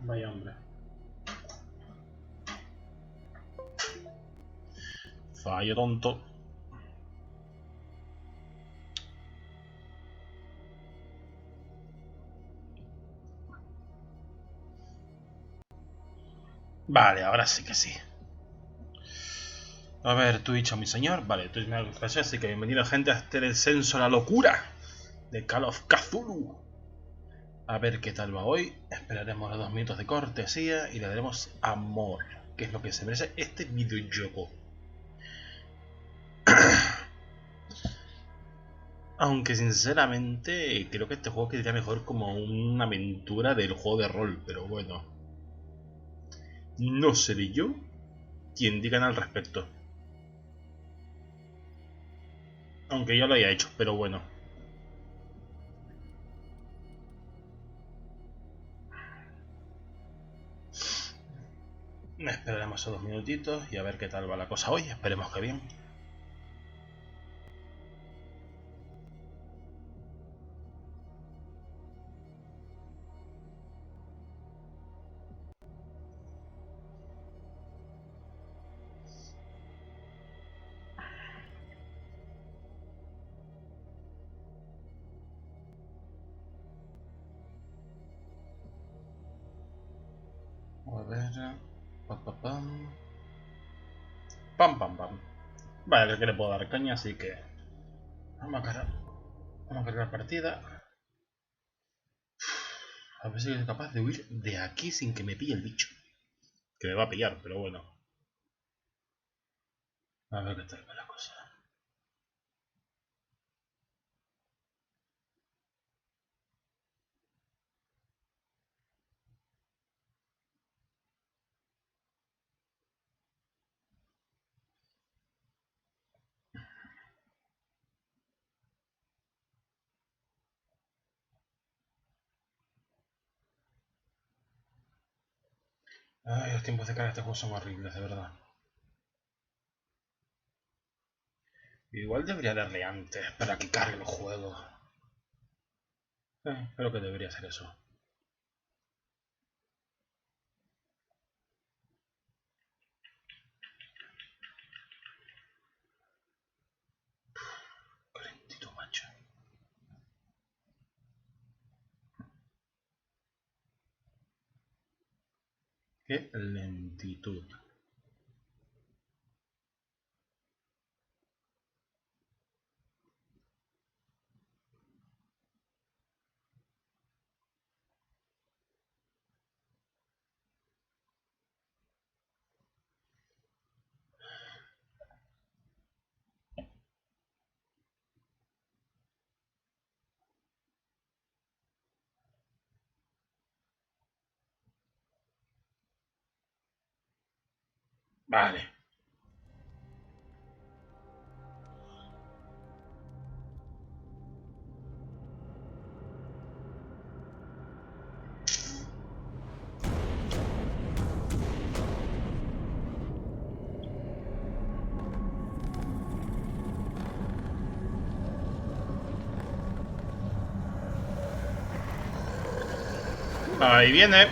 Vaya hombre. Fallo tonto. Vale, ahora sí que sí. A ver, Twitch a mi señor. Vale, Twitch me ha refrescado, así que bienvenido gente a este descenso a la locura de Call of Cthulhu. A ver qué tal va hoy. Esperaremos los 2 minutos de cortesía y le daremos amor, que es lo que se merece este videojuego. Aunque sinceramente creo que este juego quedaría mejor como una aventura del juego de rol, pero bueno. No seré yo quien digan al respecto. Aunque ya lo haya hecho, pero bueno. Esperaremos a 2 minutitos y a ver qué tal va la cosa hoy. Esperemos que bien. A ver... Pam, pam, pam. Pam, pam, pam. Vale, creo que le puedo dar caña, así que... Vamos a cargar partida. A ver si soy capaz de huir de aquí sin que me pille el bicho. Que me va a pillar, pero bueno. A ver qué tal va la cosa. Ay, los tiempos de carga de este juego son horribles, de verdad. Igual debería darle antes para que cargue el juego. Creo que debería hacer eso. Qué lentito, macho. Qué lentitud. Vale. Ahí viene.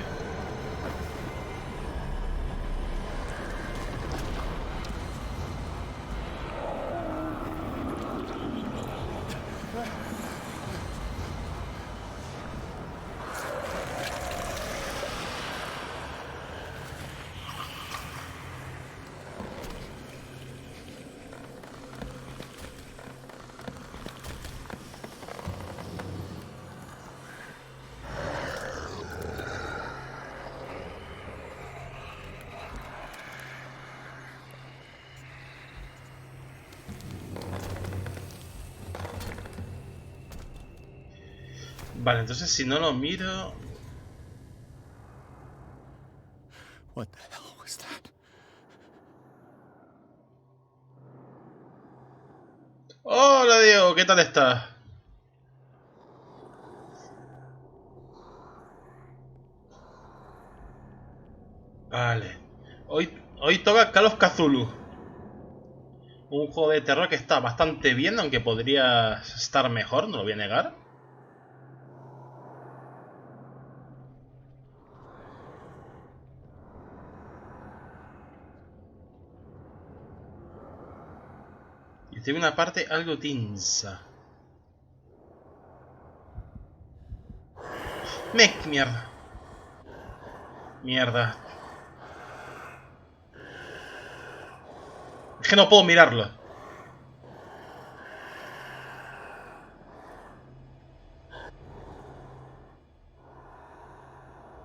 Vale, entonces si no lo miro... What the hell was that? Hola Diego, ¿qué tal estás? Vale. Hoy toca Call of Cthulhu. Un juego de terror que está bastante bien, aunque podría estar mejor, no lo voy a negar. tiene una parte algo tensa. Mierda. Mierda. Es que no puedo mirarlo.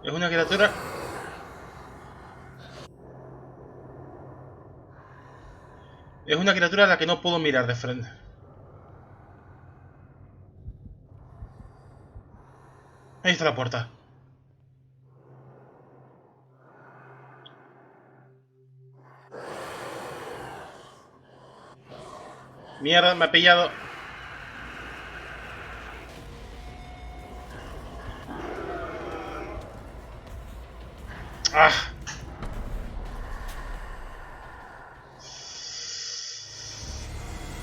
Es una criatura... Es una criatura a la que no puedo mirar de frente. Ahí está la puerta. Mierda, me ha pillado. ¡Ah!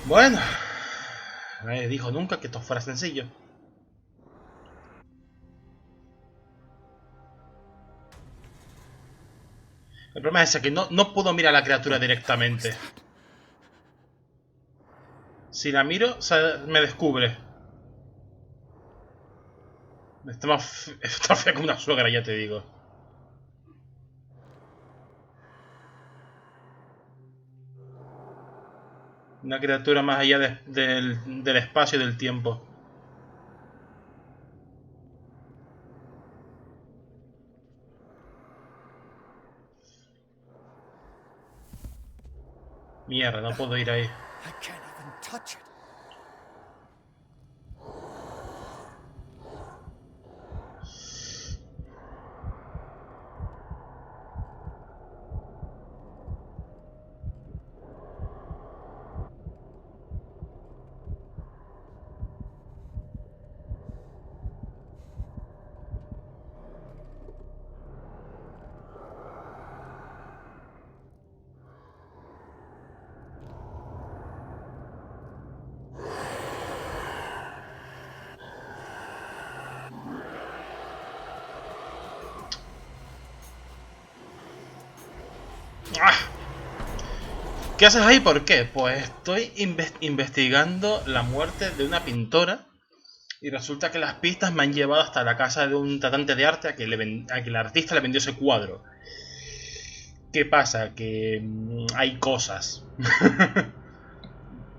Bueno. Nadie dijo nunca que esto fuera sencillo. El problema es ese, que no puedo mirar a la criatura directamente. Si la miro, me descubre. Está fea como una suegra, ya te digo. Una criatura más allá del espacio y del tiempo. Mierda, no puedo ir ahí. I can't even touch it. ¡Ah! ¿Qué haces ahí? ¿Por qué? Pues estoy investigando la muerte de una pintora. Y resulta que las pistas me han llevado hasta la casa de un tratante de arte a que el artista le vendió ese cuadro. ¿Qué pasa? Que hay cosas.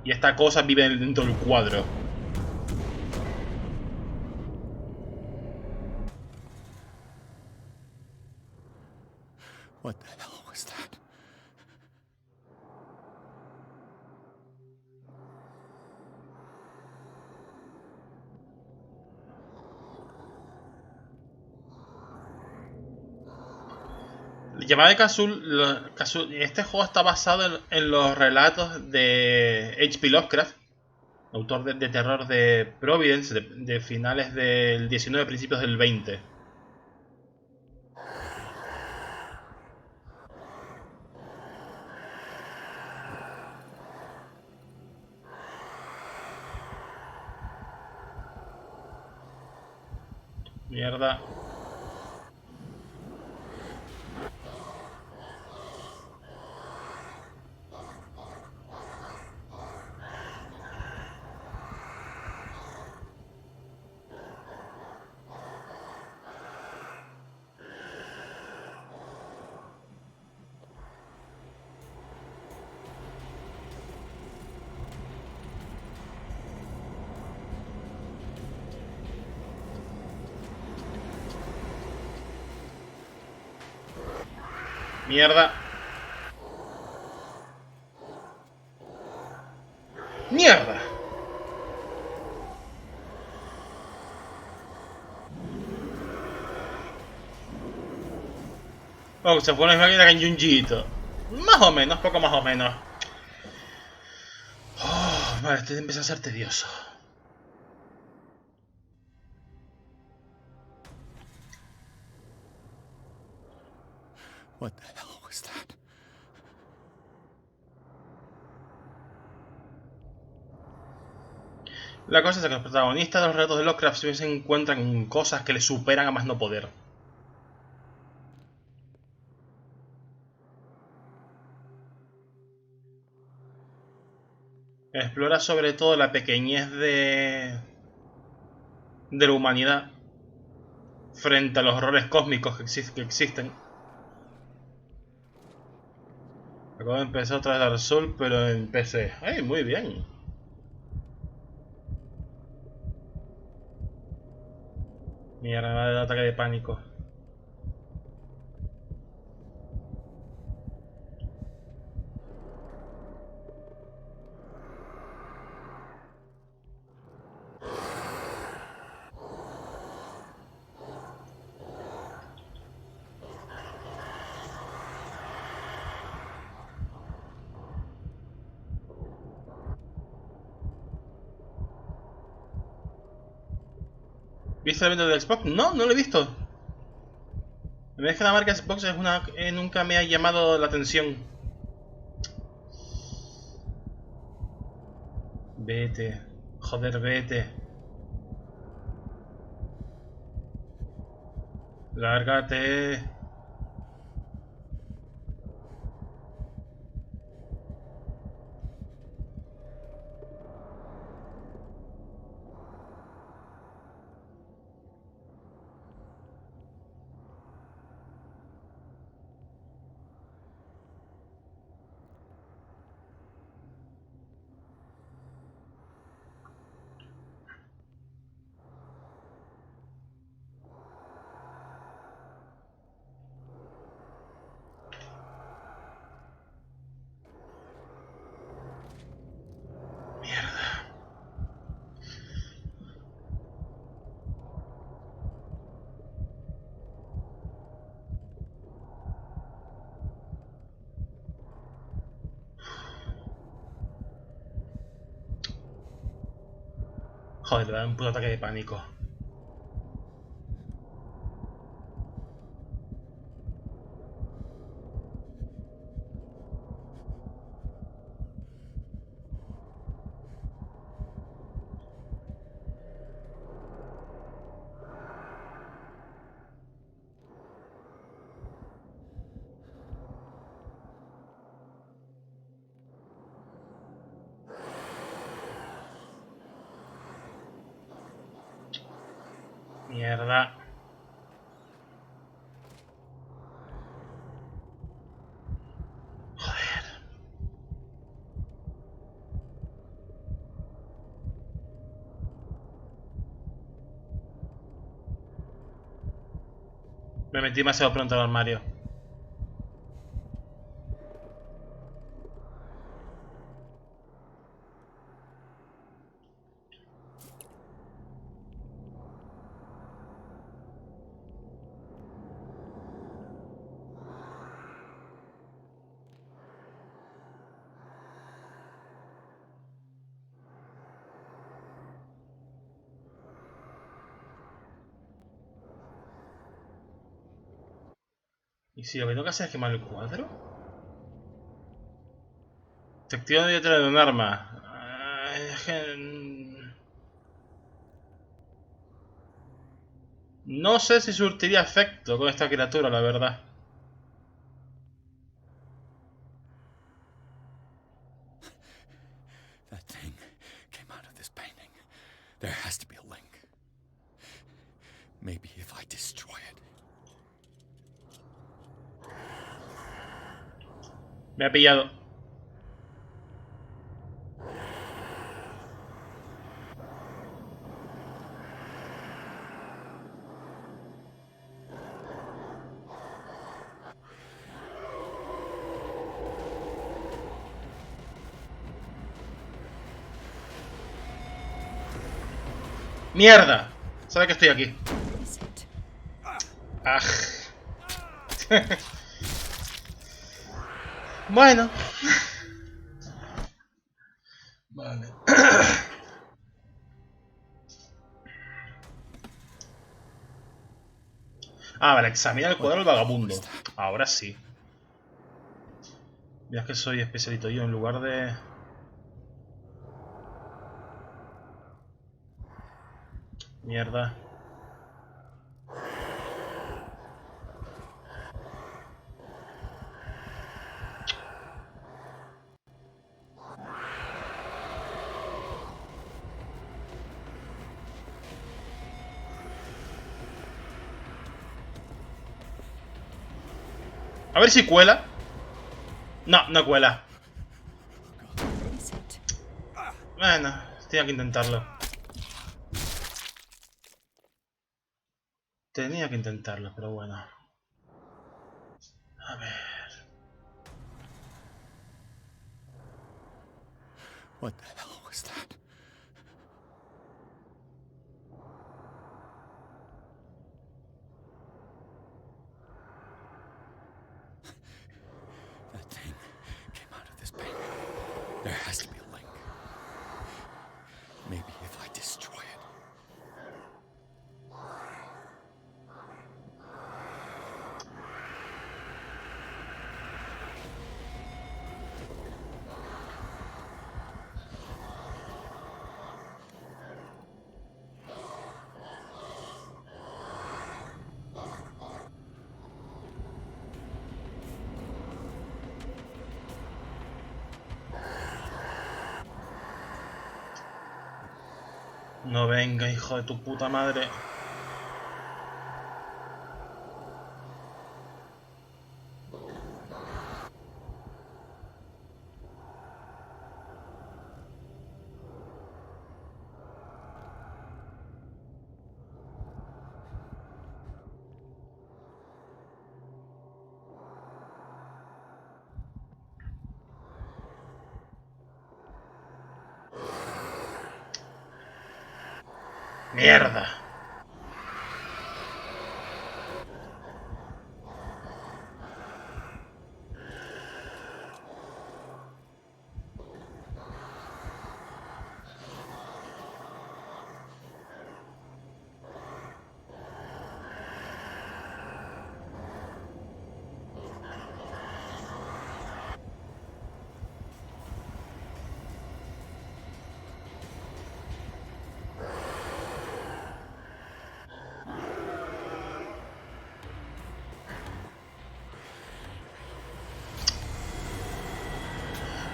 Y esta cosa vive dentro del cuadro. What the hell was that? Llamada de Cthulhu, este juego está basado en los relatos de H.P. Lovecraft, autor de terror de Providence, de finales del 19, principios del 20. Mierda. Mierda. ¡Mierda! Oh, se pone una máquina con Junjito. Más o menos, poco más o menos. Oh, vale, este empieza a ser tedioso. What the hell was that? La cosa es que los protagonistas de los relatos de Lovecraft siempre se encuentran con cosas que les superan a más no poder. Explora sobre todo la pequeñez de la humanidad frente a los horrores cósmicos que existen. Acabo de empezar otra vez Dark Souls, pero en PC. ¡Ay, muy bien! Mierda, me ha dado ataque de pánico. ¿Viste el evento de Xbox? No, no lo he visto. La verdad es que la marca Xbox es una que nunca me ha llamado la atención. Vete. Joder, vete. Lárgate. Joder, le da un puto ataque de pánico. Mierda. Joder. Me metí demasiado pronto al armario. ¿Y si lo que tengo que hacer es quemar el cuadro? Efectivo no debe tener un arma. No sé si surtiría efecto con esta criatura, la verdad. That thing came out of this painting. There has to be a link. Maybe if I destroy it. Me ha pillado. ¡Mierda! Sabe que estoy aquí. ¡Ah! Bueno. Vale. Ah, vale, examina el cuadro del vagabundo. Ahora sí. Ya es que soy especialito yo en lugar de... Mierda. A ver si cuela. No, no cuela. Bueno, tenía que intentarlo. Tenía que intentarlo, pero bueno. A ver. What the hell was that? That thing came out of this painting. There has to be a link. Maybe if I destroy it. No venga, hijo de tu puta madre. ¡Mierda!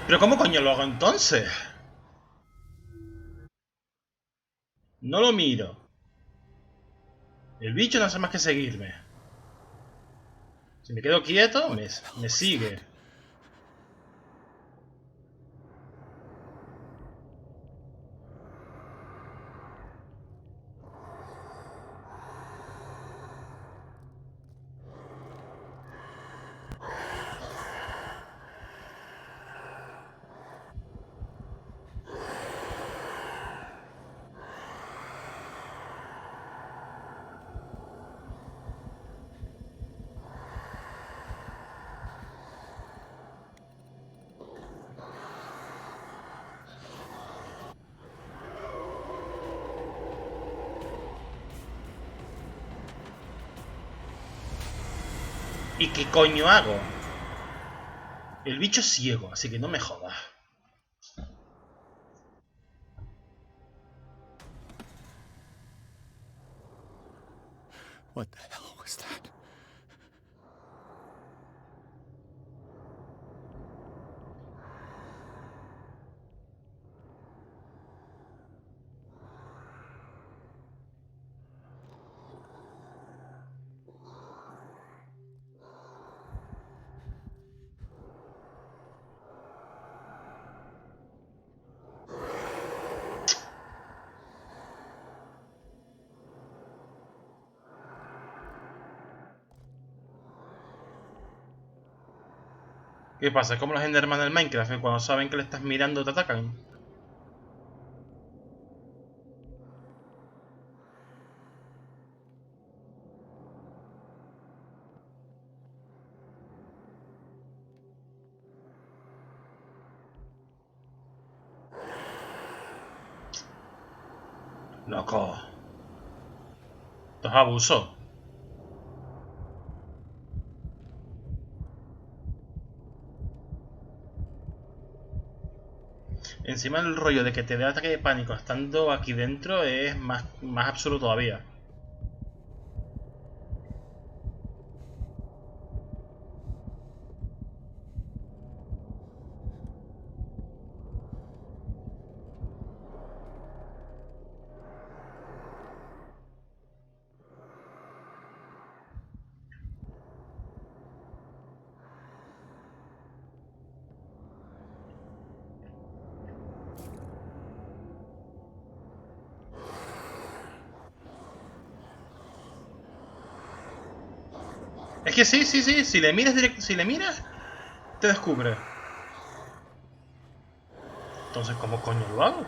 ¿Pero cómo coño lo hago entonces? No lo miro. El bicho no hace más que seguirme. Si me quedo quieto, me sigue. ¿Y qué coño hago? El bicho es ciego, así que no me jodas. What the hell was that? ¿Qué pasa? ¿Cómo los Enderman del Minecraft? Que cuando saben que le estás mirando te atacan. Loco. Esto es abuso. Encima el rollo de que te dé ataque de pánico estando aquí dentro es más absurdo todavía. Es que sí, sí, sí. Si le miras si le miras, te descubre. Entonces, ¿cómo coño lo hago?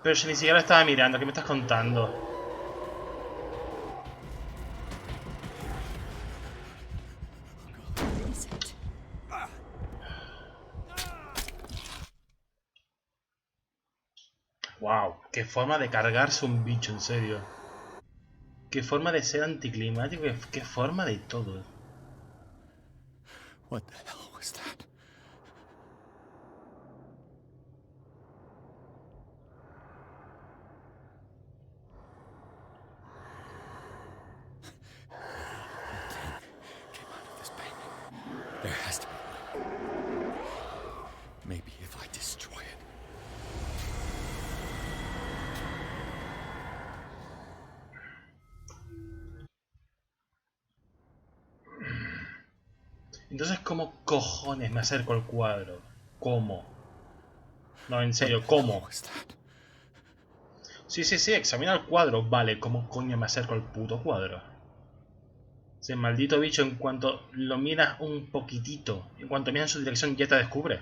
Pero si ni siquiera estaba mirando, ¿qué me estás contando? Is it? Wow, qué forma de cargarse un bicho, en serio. Qué forma de ser anticlimático, qué forma de todo. What the hell was that? Came out of this painting. There has to be a link. Maybe if I destroy it. Entonces, ¿cómo cojones me acerco al cuadro? ¿Cómo? No, en What serio, the hell ¿cómo? was that? Sí, sí, sí, examina el cuadro. Vale, ¿cómo coño me acerco al puto cuadro? Ese maldito bicho, en cuanto lo miras un poquitito, en cuanto miras en su dirección, ya te descubre.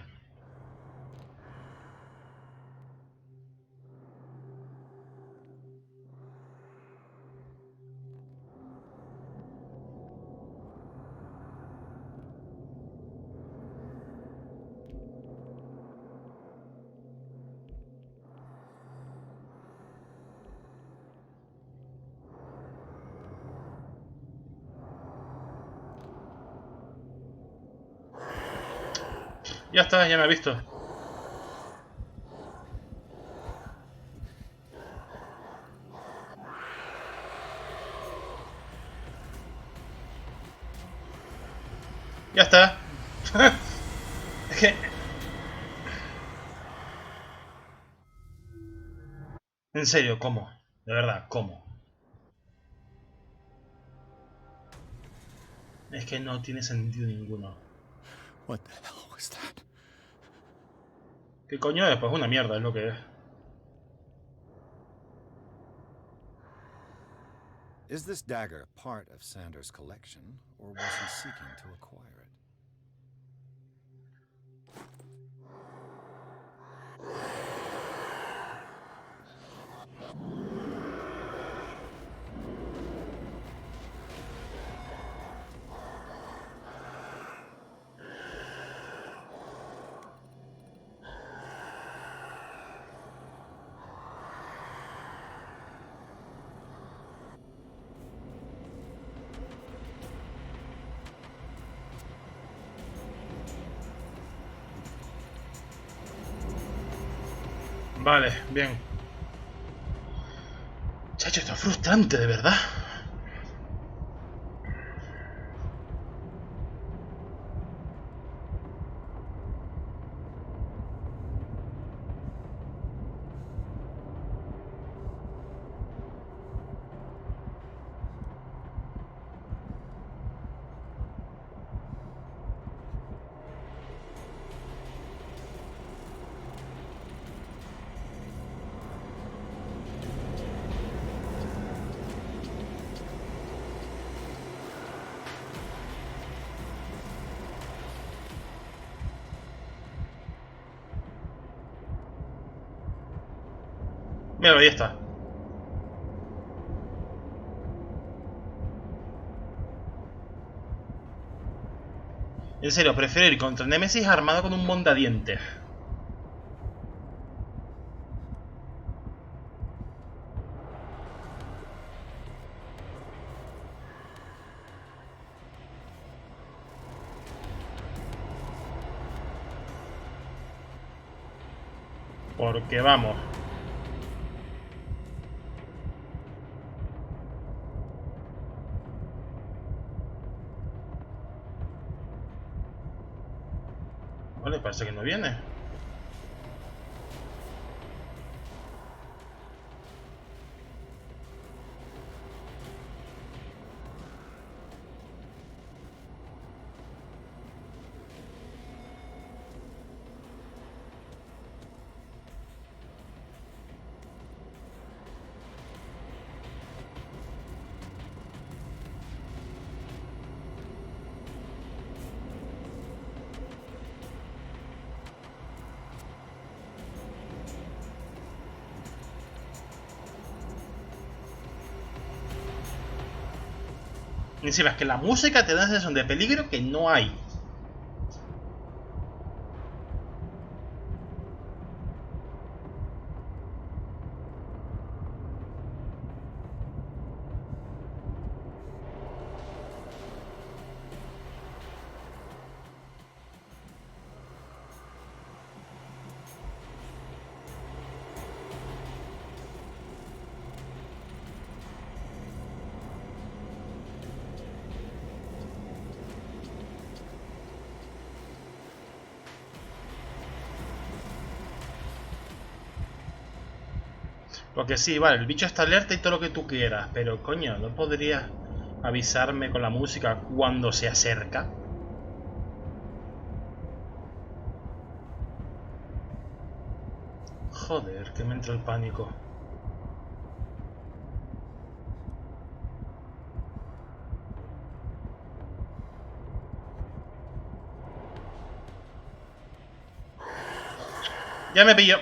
Ya está, ya me ha visto. Ya está. Es que... En serio, ¿cómo? De verdad, ¿cómo? Es que no tiene sentido ninguno. What the hell was that? ¿Qué coño es? Pues una mierda, es lo que es. Is this dagger part of Sanders' collection, or was he seeking to acquire it? Vale, bien. Chacho, esto es frustrante, de verdad. Mira, ahí está. En serio, prefiero ir contra el Némesis armado con un mondadientes. Porque vamos. Vale, parece que no viene. Y encima es que la música te da una sensación de peligro que no hay. Porque sí, vale, el bicho está alerta y todo lo que tú quieras, pero coño, ¿no podrías avisarme con la música cuando se acerca? Joder, que me entra el pánico. Ya me pilló.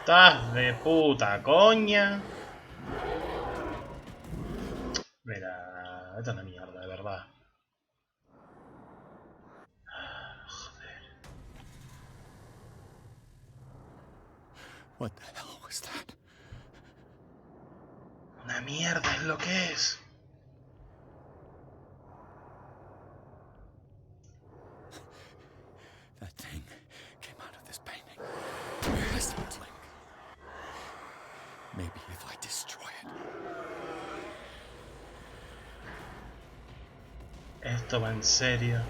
Estás de puta coña. Mira, esta es una mierda, de verdad. Joder. What the hell was that? Una mierda es lo que es. That thing came out of this painting. Where has the link? Maybe if I destroy it. Esto va en serio.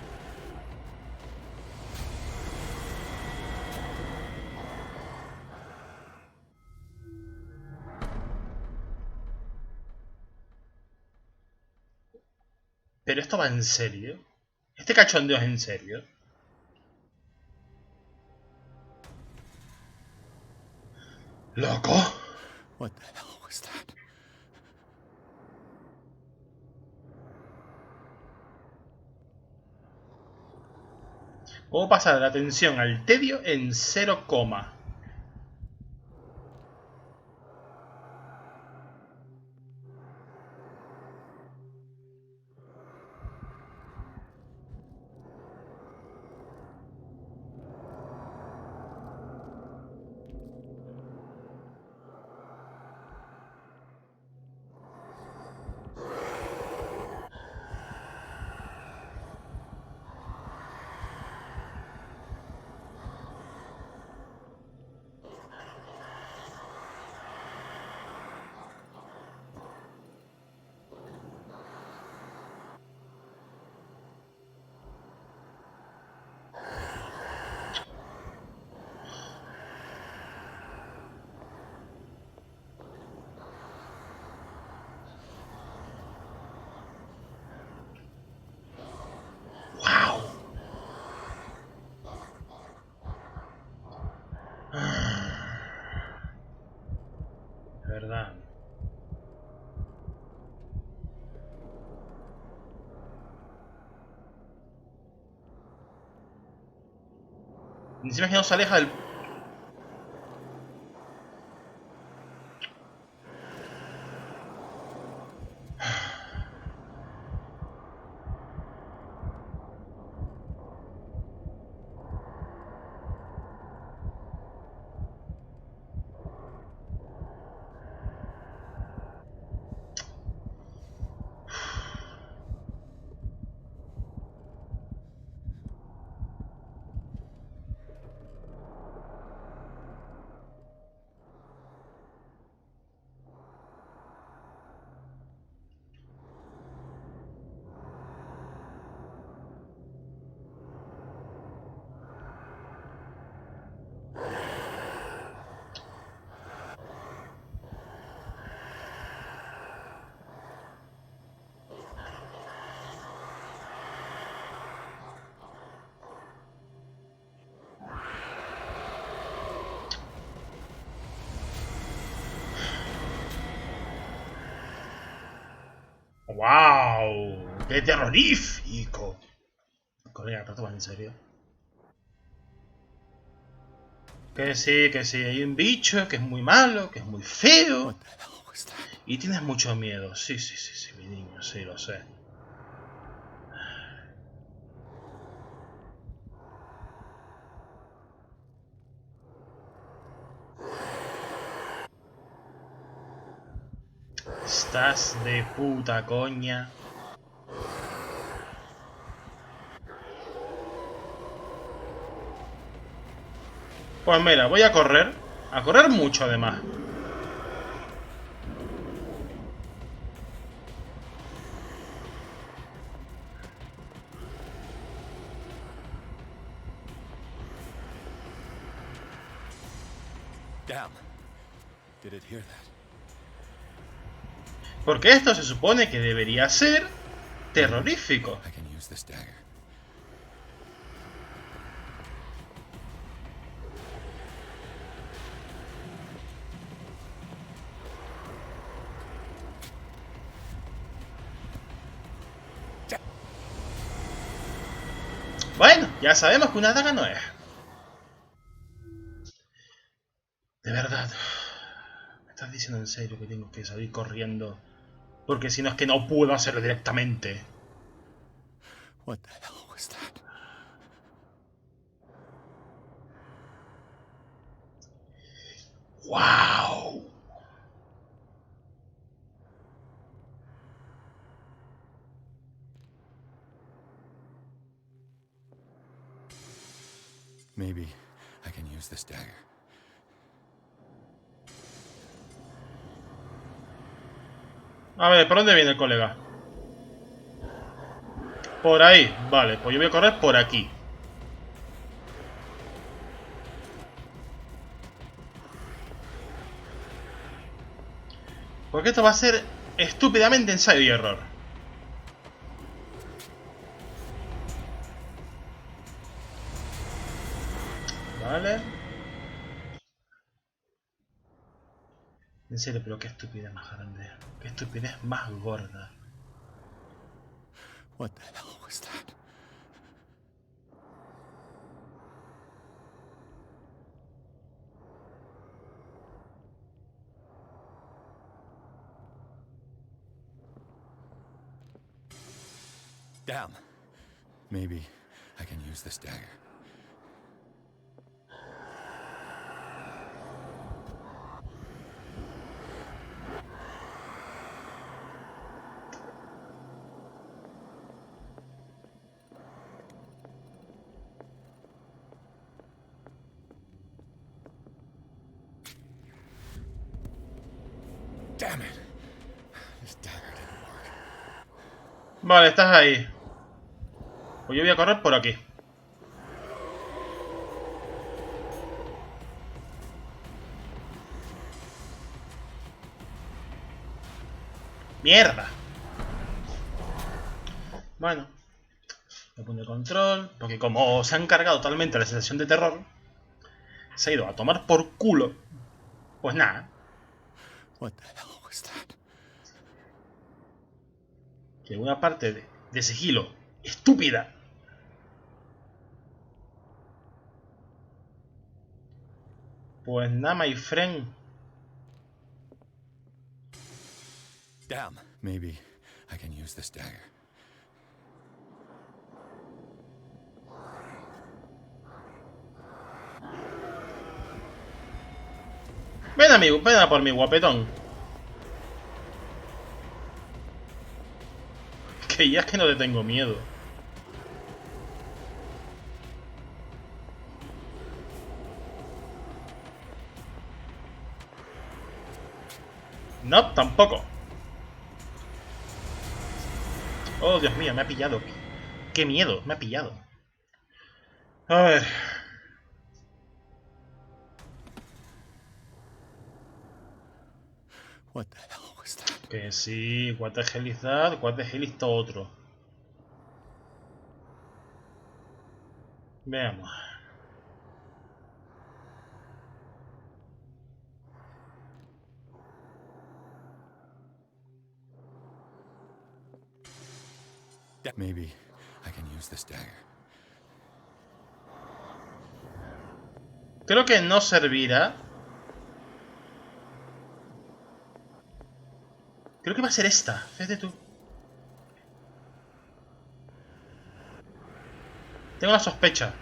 Pero esto va en serio. Este cachondeo es en serio. ¡Loco! What the hell was that? ¿Cómo pasar de la tensión al tedio en 0, Encima que no se aleja del... ¡Wow! ¡Qué terrorífico! Colega, ¿te tomas en serio? Que sí, hay un bicho que es muy malo, que es muy feo. Y tienes mucho miedo. Sí, mi niño, sí, lo sé. Estás de puta coña. Pues mira, voy a correr. A correr mucho además. Damn. Did it hear that? Porque esto se supone que debería ser terrorífico. I can use this dagger. Bueno, ya sabemos que una daga no es. De verdad. ¿Me estás diciendo en serio que tengo que salir corriendo? Porque si no es que no puedo hacerlo directamente. What the hell was that? ¡Wow! Maybe I can use this dagger. A ver, ¿por dónde viene el colega? Por ahí. Vale, pues yo voy a correr por aquí. Porque esto va a ser estúpidamente ensayo y error. Vale. En serio, pero qué estupidez más grande. Qué estupidez más gorda. What the hell was that? Damn. Maybe I can use this dagger. Damn it. This dagger didn't work. Vale, estás ahí. Pues yo voy a correr por aquí. ¡Mierda! Bueno. Me pone control. Porque como se han cargado totalmente la sensación de terror, se ha ido a tomar por culo. Pues nada. What the hell was that? Que una parte de sigilo estúpida Pues nada, my friend. Damn. Maybe I can use this dagger. Ven amigo, ven a por mi guapetón. Que ya es que no le tengo miedo. No, tampoco. Oh, Dios mío, me ha pillado. Qué miedo, me ha pillado. A ver. What the hell was that? Que sí, what the hell is that? What the hell is esto otro. Veamos. Maybe I can use this dagger. Creo que no servirá. Creo que va a ser esta. Fíjate tú. Tengo la sospecha.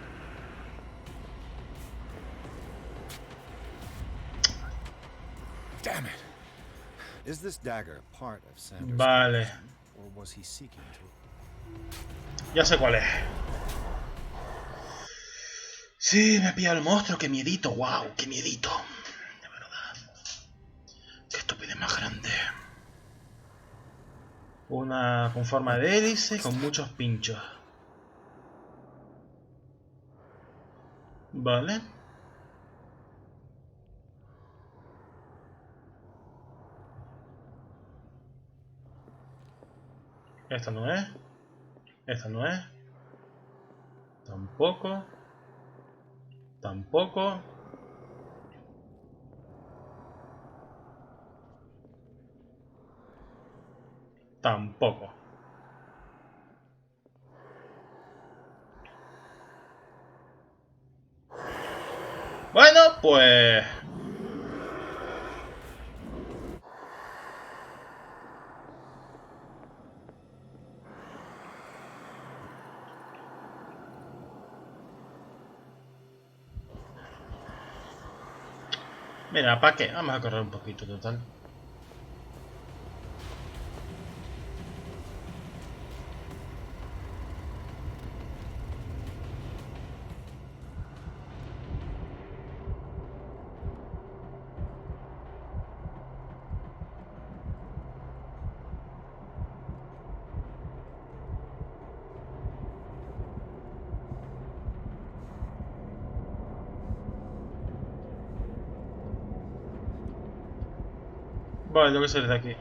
Damn it. Is this dagger part of Sanders' Vale. collection, or was he seeking to? Ya sé cuál es. Sí, me ha pillado el monstruo. Qué miedito. Wow, qué miedito. De verdad. Qué estupidez más grande. Una con forma de hélice con muchos pinchos. Vale. Esta no es. Esta no es. Tampoco. Tampoco. Tampoco. Bueno, pues... Mira, ¿para qué? Vamos a correr un poquito, total. Vale, tengo que salir de aquí.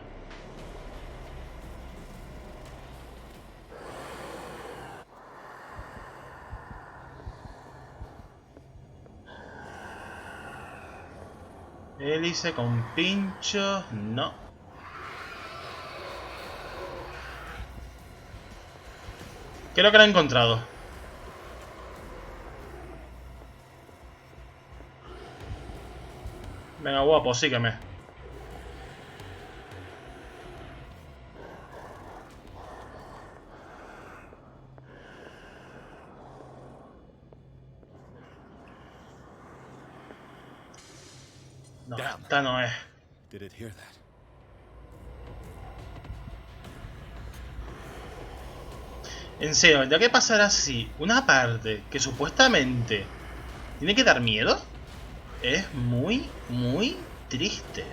Hélice con pinchos... No. Creo que lo he encontrado. Venga, guapo, sígueme. No, Damn. esta no es. Did it hear that? En serio, ¿ya qué pasará si una parte que supuestamente tiene que dar miedo es muy, muy triste?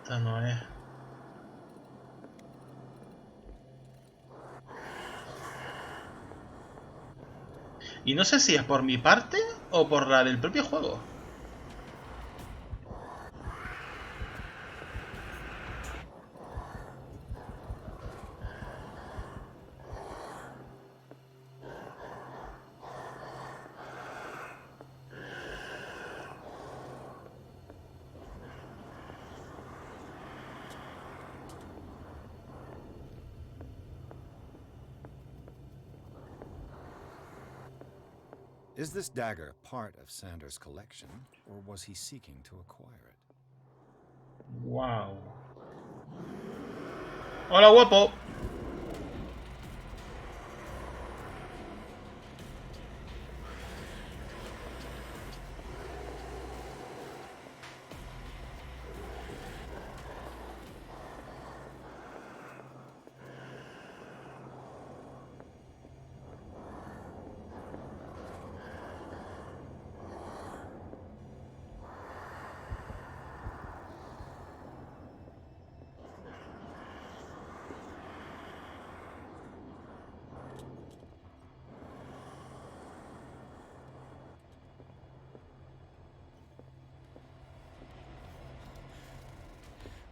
Esta no es. Y no sé si es por mi parte o por la del propio juego. Is this dagger part of Sanders' collection, or was he seeking to acquire it? Wow. Hola, guapo.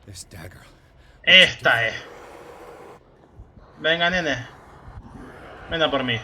This dagger. Esta es. Venga, nene. Venga por mí.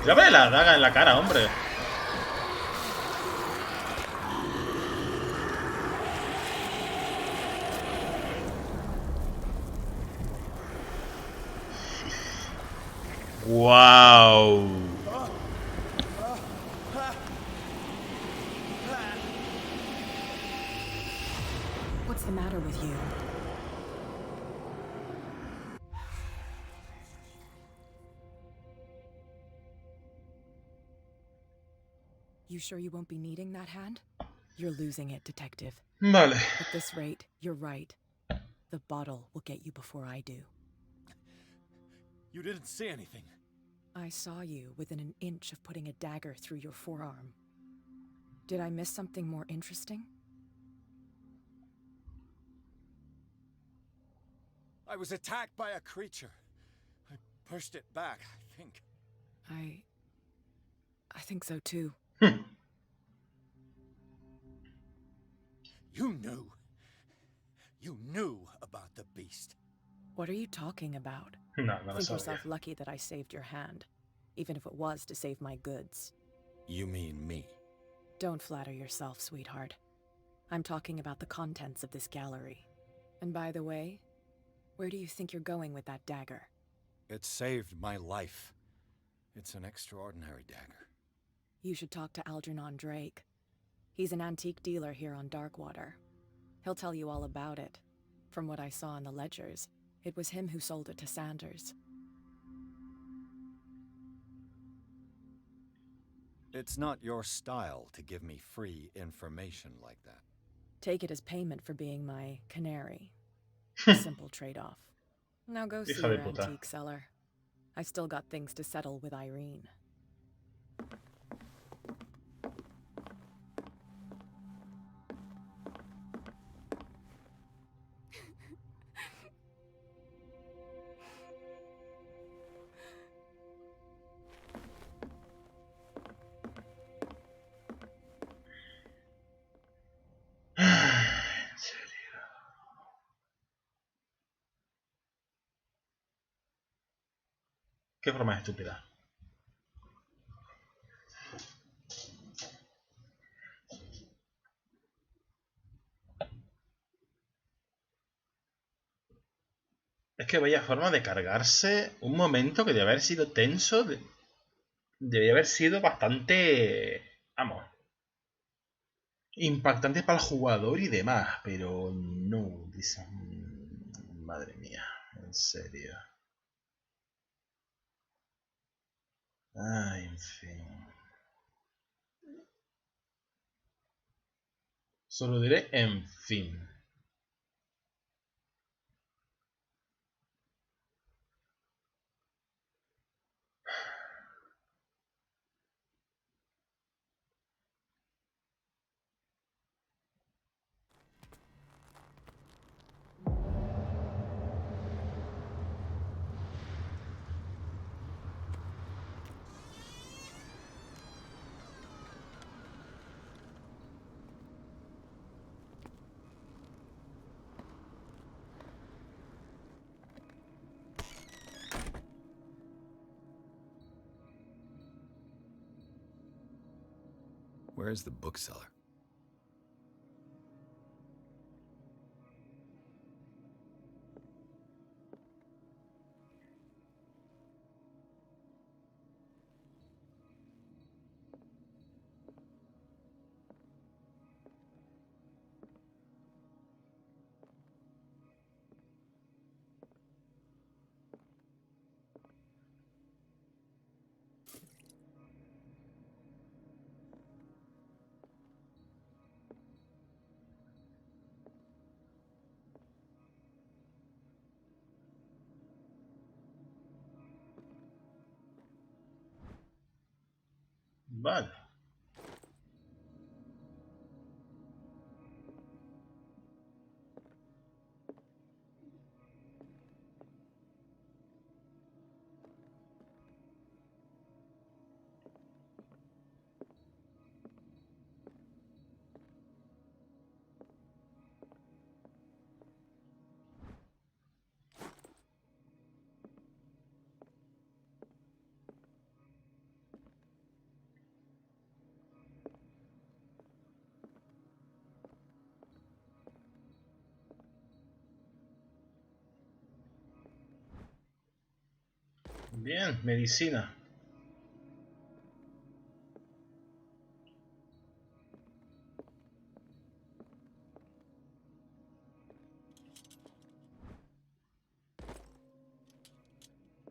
Clávale la daga en la cara, hombre. Wow. What's the matter with you? You sure you won't be needing that hand? You're losing it, detective. Vale. At this rate, you're right. The bottle will get you before I do. You didn't see anything. I saw you within an inch of putting a dagger through your forearm. Did I miss something more interesting? I was attacked by a creature. I pushed it back, I think. I think so too. You knew. You knew about the beast. What are you talking about? No, no lo Think sabía. yourself lucky that I saved your hand, even if it was to save my goods. You mean me? Don't flatter yourself, sweetheart. I'm talking about the contents of this gallery. And by the way, where do you think you're going with that dagger? It saved my life. It's an extraordinary dagger. You should talk to Algernon Drake. He's an antique dealer here on Darkwater. He'll tell you all about it. From what I saw in the ledgers, it was him who sold it to Sanders. It's not your style to give me free information like that. Take it as payment for being my canary. A simple trade-off. Now go see Hija de your puta. antique seller. I still got things to settle with Irene. En serio. Qué forma estúpida. Es que vaya forma de cargarse un momento que debe haber sido tenso. Debería haber sido bastante, vamos, impactante para el jugador y demás, pero no, madre mía, en serio. Ay, en fin. Solo diré en fin. Where is the bookseller? Vale. Bien, medicina.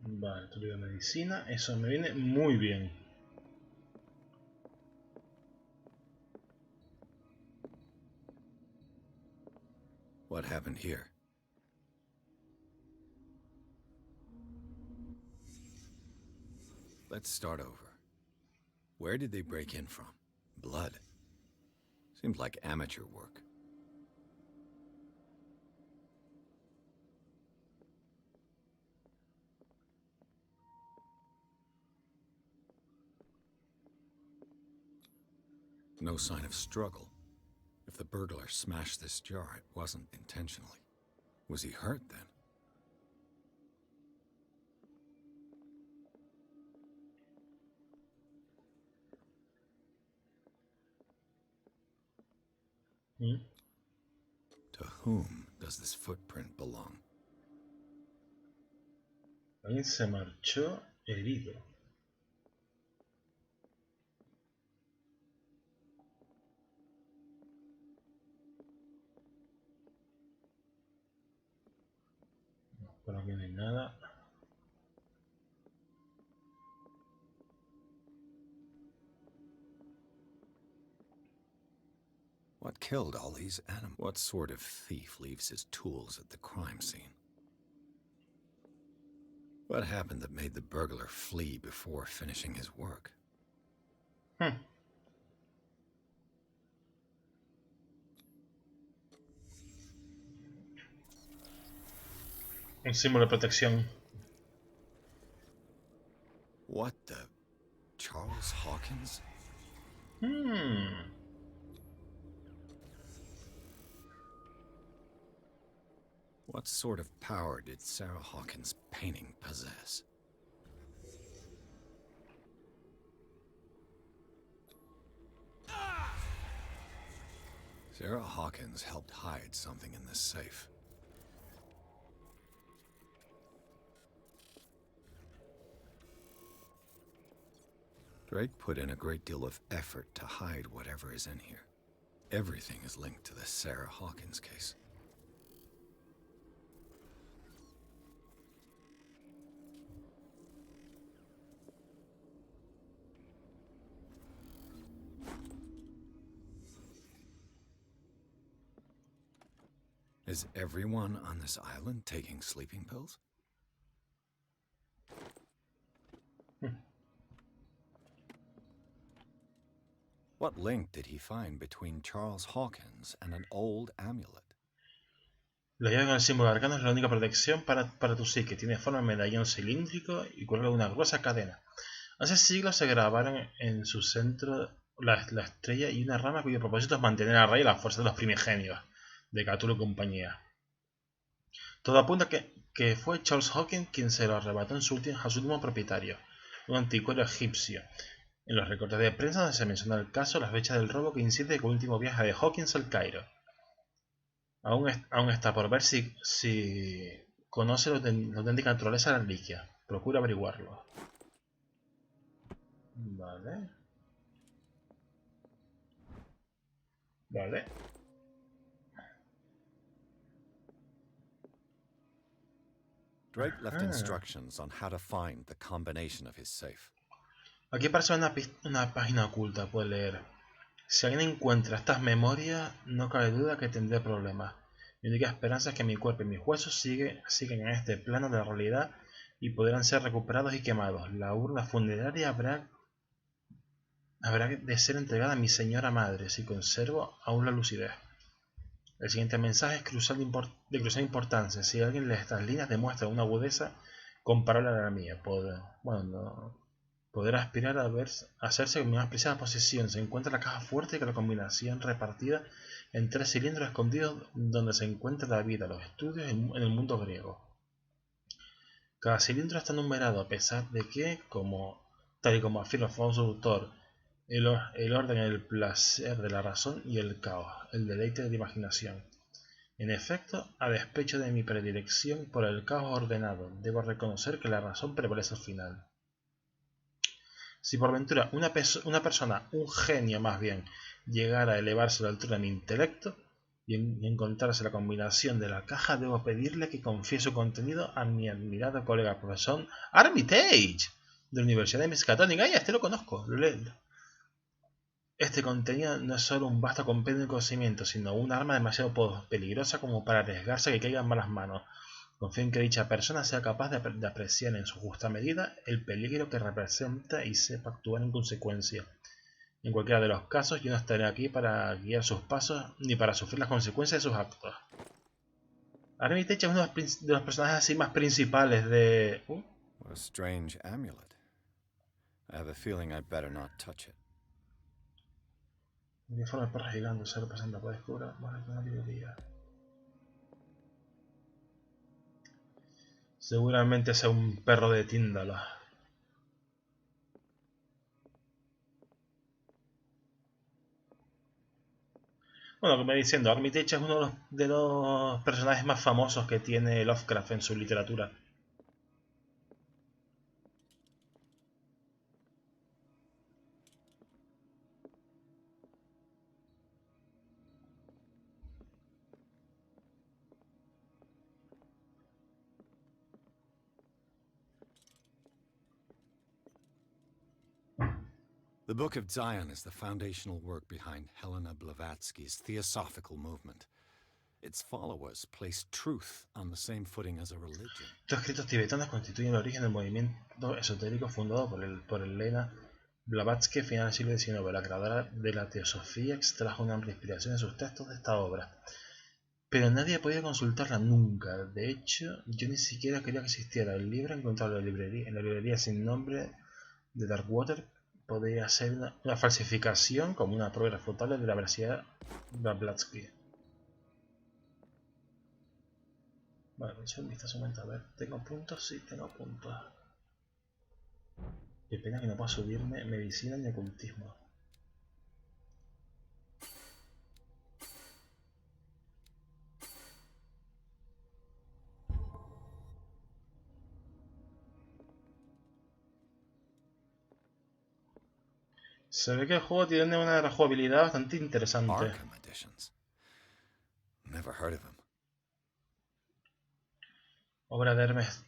Vale, tuve medicina, eso me viene muy bien. What happened here? Let's start over. Where did they break in from? Blood. Seemed like amateur work. No sign of struggle. If the burglar smashed this jar, it wasn't intentionally. Was he hurt then? To whom does this footprint belong? Alguien se marchó herido. No, por aquí no hay nada. What killed all these animals? What sort of thief leaves his tools at the crime scene? What happened that made the burglar flee before finishing his work? Un símbolo de protección. What the? Charles Hawkins? What sort of power did Sarah Hawkins' painting possess? Sarah Hawkins helped hide something in this safe. Drake put in a great deal of effort to hide whatever is in here. Everything is linked to the Sarah Hawkins case. Is everyone on this island taking sleeping pills? What link did he find between Charles Hawkins and an old amulet? La llave con el símbolo arcano es la única protección para tu psique. Tiene forma de medallón cilíndrico y cuelga una gruesa cadena. Hace siglos se grabaron en su centro la estrella y una rama cuyo propósito es mantener a raya la fuerza de los primigenios de Cthulhu y compañía. Todo apunta que fue Charles Hawkins quien se lo arrebató a su último propietario, un anticuario egipcio. En los recortes de prensa donde se menciona el caso, la fecha del robo coincide con el último viaje de Hawkins al Cairo. Aún está por ver si conoce la auténtica naturaleza de la reliquia. Procura averiguarlo. Vale. Vale. Drake left instructions on how to find the combination of his safe. Aquí aparece una página oculta, puede leer. Si alguien encuentra estas memorias, no cabe duda que tendré problemas. Mi única esperanza es que mi cuerpo y mis huesos siguen en este plano de la realidad y podrán ser recuperados y quemados. La urna funeraria habrá de ser entregada a mi señora madre si conservo aún la lucidez. El siguiente mensaje es de crucial importancia. Si alguien lee estas líneas demuestra una agudeza comparable a la mía. Podrá aspirar a hacerse con mi más preciada posesión. Se encuentra la caja fuerte con la combinación repartida en 3 cilindros escondidos donde se encuentra la vida, los estudios en el mundo griego. Cada cilindro está numerado a pesar de que, tal y como afirma el famoso autor, el orden, el placer de la razón y el caos, el deleite de la imaginación. En efecto, a despecho de mi predilección por el caos ordenado, debo reconocer que la razón prevalece al final. Si por ventura una persona, un genio más bien, llegara a elevarse a la altura de mi intelecto y encontrarse la combinación de la caja, debo pedirle que confíe su contenido a mi admirado colega profesor Armitage, de la Universidad de Miskatonic. ¡Ay, este lo conozco! Este contenido no es solo un vasto compendio de conocimiento, sino un arma demasiado peligrosa como para arriesgarse a que caiga en malas manos. Confío en que dicha persona sea capaz de apreciar en su justa medida el peligro que representa y sepa actuar en consecuencia. En cualquiera de los casos, yo no estaré aquí para guiar sus pasos ni para sufrir las consecuencias de sus actos. Armitage es uno de los personajes así más principales de... What a strange amulet. I have a feeling I'd better not touch it. Uniforme de perro gigante se representa por descubrir una librería. Seguramente sea un perro de Tíndala. Bueno, como diciendo, Armitage es uno de los personajes más famosos que tiene Lovecraft en su literatura. The Book of Zion is the foundational work behind Helena Blavatsky's Theosophical movement. Its followers place truth on the same footing as a religion. Estos escritos tibetanos constituyen el origen del movimiento esotérico fundado por Helena Blavatsky a finales del siglo XIX. La creadora de la teosofía extrajo una amplia inspiración en sus textos de esta obra. Pero nadie ha podido consultarla nunca. De hecho, yo ni siquiera quería que existiera. El libro encontrado en la librería sin nombre de Darkwater podría ser una falsificación como una prueba irrefutable de la veracidad de Blavatsky. Vale, me he hecho un vistazo un momento. A ver, ¿tengo puntos? Sí, tengo puntos. Qué pena que no pueda subirme medicina ni ocultismo. Se ve que el juego tiene una rejugabilidad bastante interesante. Arkham editions. Never heard of them. Obra de Hermes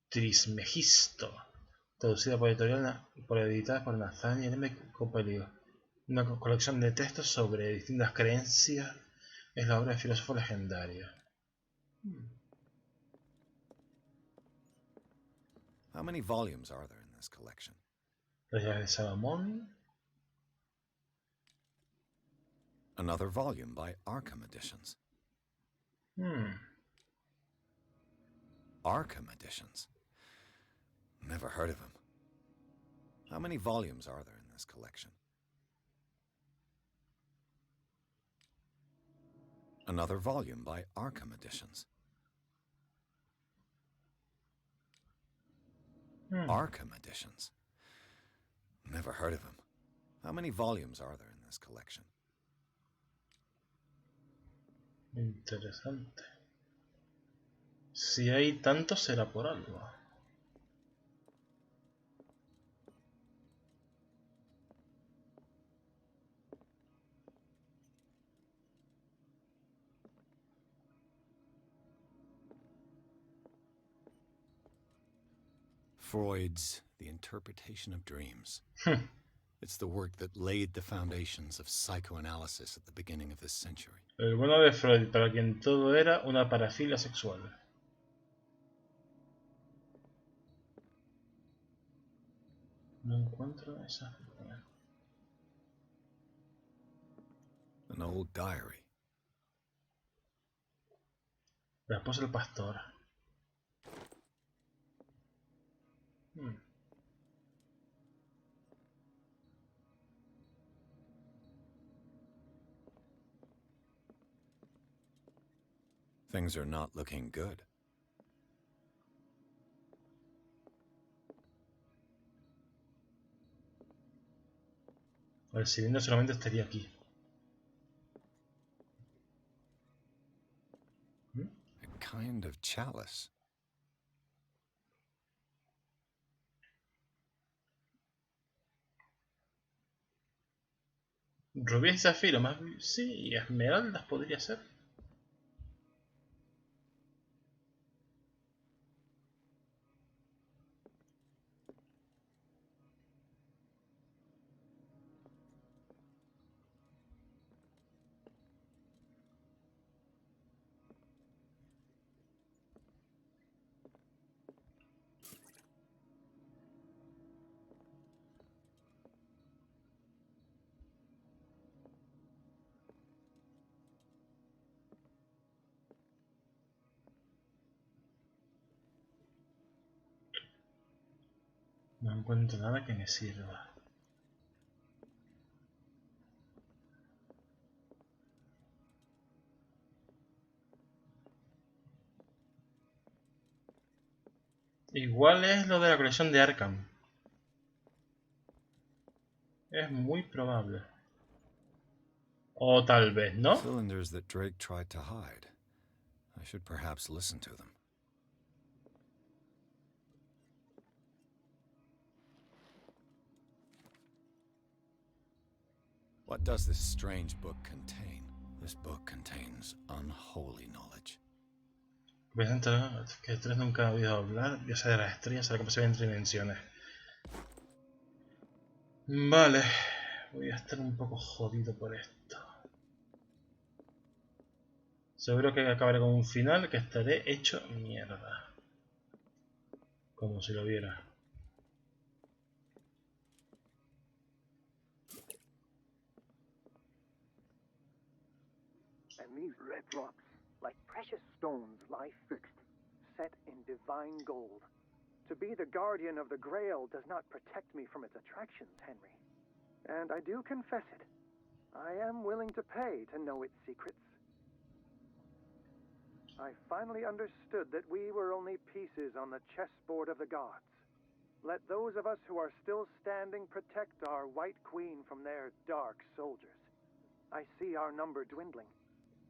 Trismegisto, traducida por editada por Nathaniel M. Copelio. Una colección de textos sobre distintas creencias. Es la obra de filósofo legendario. How many volumes are there in this collection? Las llaves de Salomón. Another volume by Arkham Editions. Arkham Editions. Never heard of them. How many volumes are there in this collection? Another volume by Arkham Editions. Arkham Editions. Never heard of him. How many volumes are there in this collection? Interesante. Si hay tanto será por algo. Freud's The Interpretation of Dreams. It's the work that laid the foundations of psychoanalysis at the beginning of this century. El bueno de Freud, para quien todo era una parafilia sexual. No encuentro esa. An old diary. La esposa del pastor. Things are not looking good. El cilindro solamente estaría aquí. A kind of chalice. Rubí y zafiro, más sí, esmeraldas podría ser. No encuentro nada que me sirva. Igual es lo de la colección de Arkham. Es muy probable. O tal vez no. Cylinders that Drake tried to hide. I should perhaps listen to them. What does this strange book contain? This book contains unholy knowledge. Que tres nunca ha oído hablar, diosa de las estrellas, a la capacidad entre dimensiones. Vale, voy a estar un poco jodido por esto. Seguro que acabaré con un final que estaré hecho mierda. Como si lo viera. And these red rocks, like precious stones, lie fixed, set in divine gold. To be the guardian of the Grail does not protect me from its attractions, Henry. And I do confess it. I am willing to pay to know its secrets. I finally understood that we were only pieces on the chessboard of the gods. Let those of us who are still standing protect our White Queen from their dark soldiers. I see our number dwindling,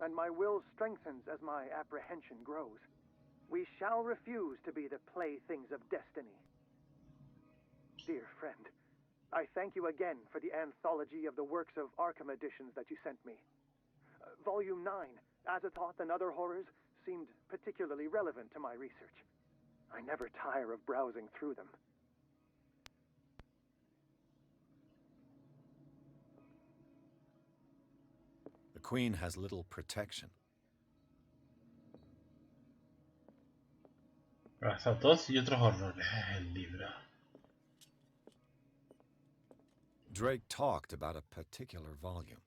and my will strengthens as my apprehension grows. We shall refuse to be the playthings of destiny. Dear friend, I thank you again for the anthology of the works of Arkham editions that you sent me. Volume 9, Azathoth and Other Horrors, seemed particularly relevant to my research. I never tire of browsing through them. The Queen has little protection. Azathoth y otros horrores. El libro. Drake talked about a particular volume.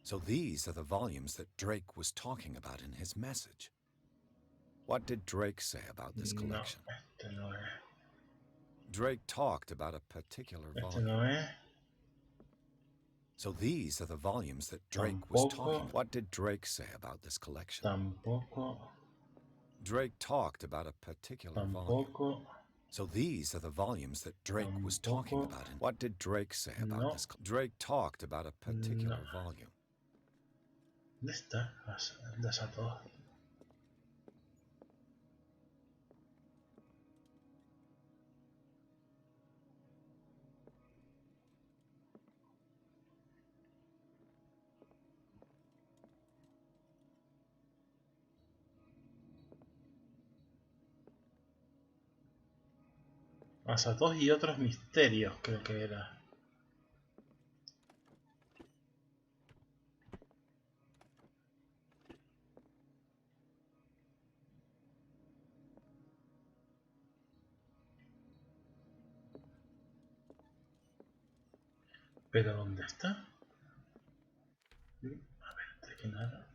So these are the volumes that Drake was talking about in his message. What did Drake say about this collection? No, este no es. Drake talked about a particular Este volume. no es. So these are the volumes that Drake was Tampoco. talking. What did Drake say about this collection? Tampoco. Drake talked about a particular volume. Tampoco. So these are the volumes that Drake was talking Tampoco. about. What did Drake say about No. this? Drake talked about a particular No. volume. ¿Dónde está? El desató. Asatos y otros misterios, creo que era. ¿Pero dónde está? A ver, de que nada.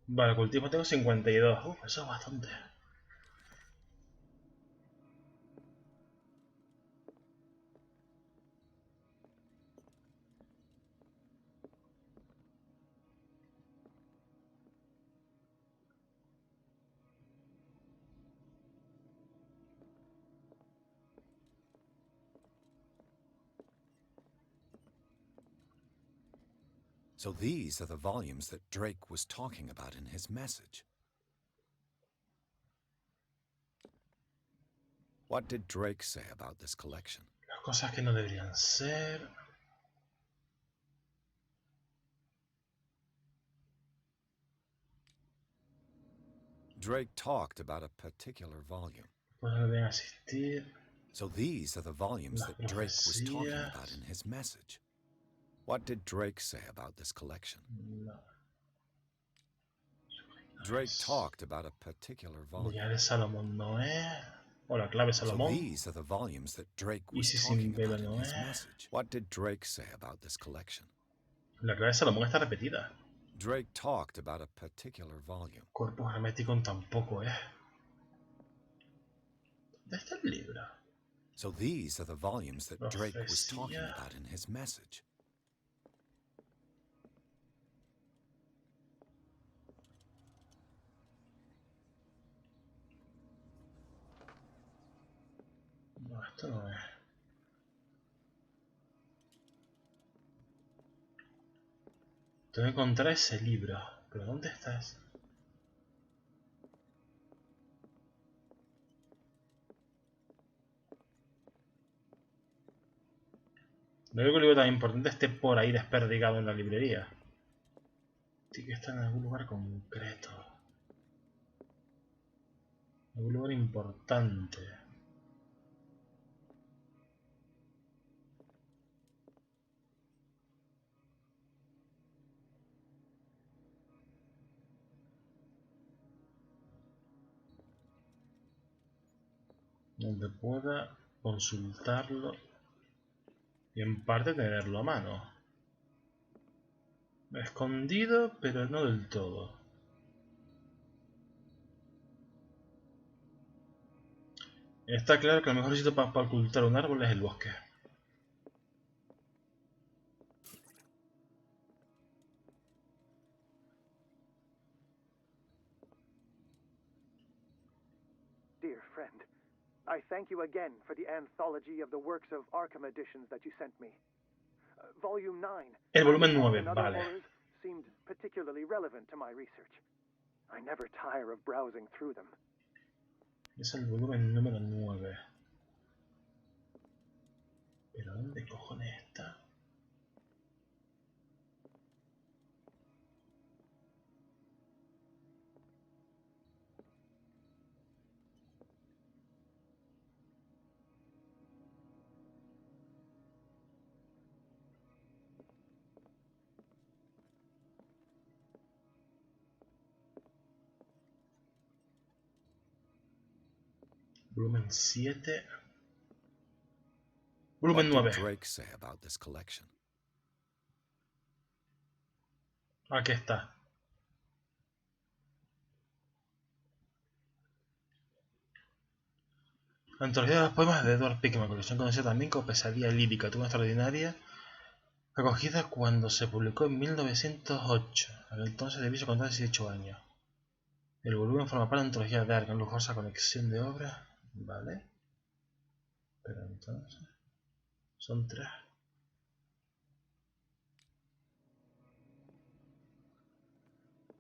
Vale, cultivo tengo 52. Eso es bastante. So these are the volumes that Drake was talking about in his message. What did Drake say about this collection? Las cosas que no deberían ser. Drake talked about a particular volume. Cosas que deben existir. So these are the volumes Las that Drake was talking profecías. about in his message. What did Drake say about this collection? No. Drake talked about a particular volume. Millar de Salomón no es. O la clave So Salomón. these are the volumes that Drake Y was si talking sin velo about in no his es. message. What did Drake say about this collection? La clave Salomón está repetida. Drake talked about a particular volume. Cuerpo hermético tampoco es. ¿Dónde está el libro? So these are the volumes that Drake was talking Profecía. about in his message. No, esto no es. Tengo que encontrar ese libro. ¿Pero dónde estás? No creo que un libro tan importante esté por ahí desperdigado en la librería. Tiene que estar en algún lugar concreto. En algún lugar importante. Donde pueda consultarlo y en parte tenerlo a mano. Escondido, pero no del todo. Está claro que el mejor sitio para ocultar un árbol es el bosque. Dear friend, I thank you again for the anthology of the works of Arkham editions that you sent me. Volume 9. El volumen 9, and other vale. horrors seemed particularly relevant to my research. I never tire of browsing through them. Es el volumen número 9. ¿Pero dónde cojones está? Volumen 7. Volumen What 9. did Drake say about this collection? Aquí está. Antología de los poemas de Edward Pickman, colección conocida también como Pesadilla lírica, tuvo una extraordinaria acogida cuando se publicó en 1908. Aquel entonces debió contar 18 años. El volumen forma parte de antología de arte, lujosa colección de obras. Vale. Pero entonces... Son 3.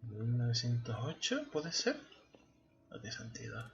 1908, ¿puede ser? No tiene sentido.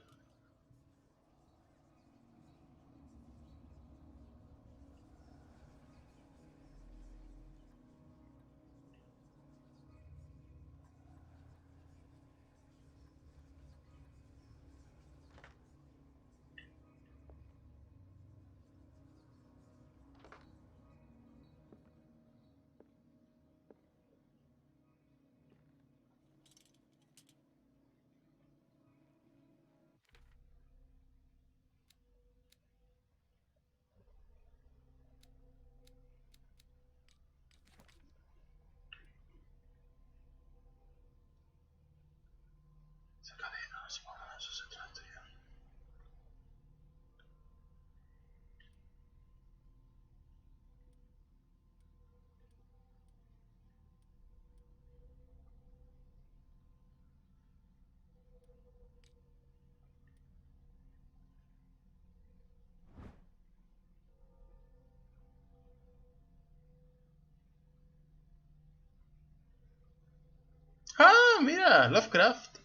Esa cadena, si por eso se trata ya. ¡Ah! Mira, Lovecraft.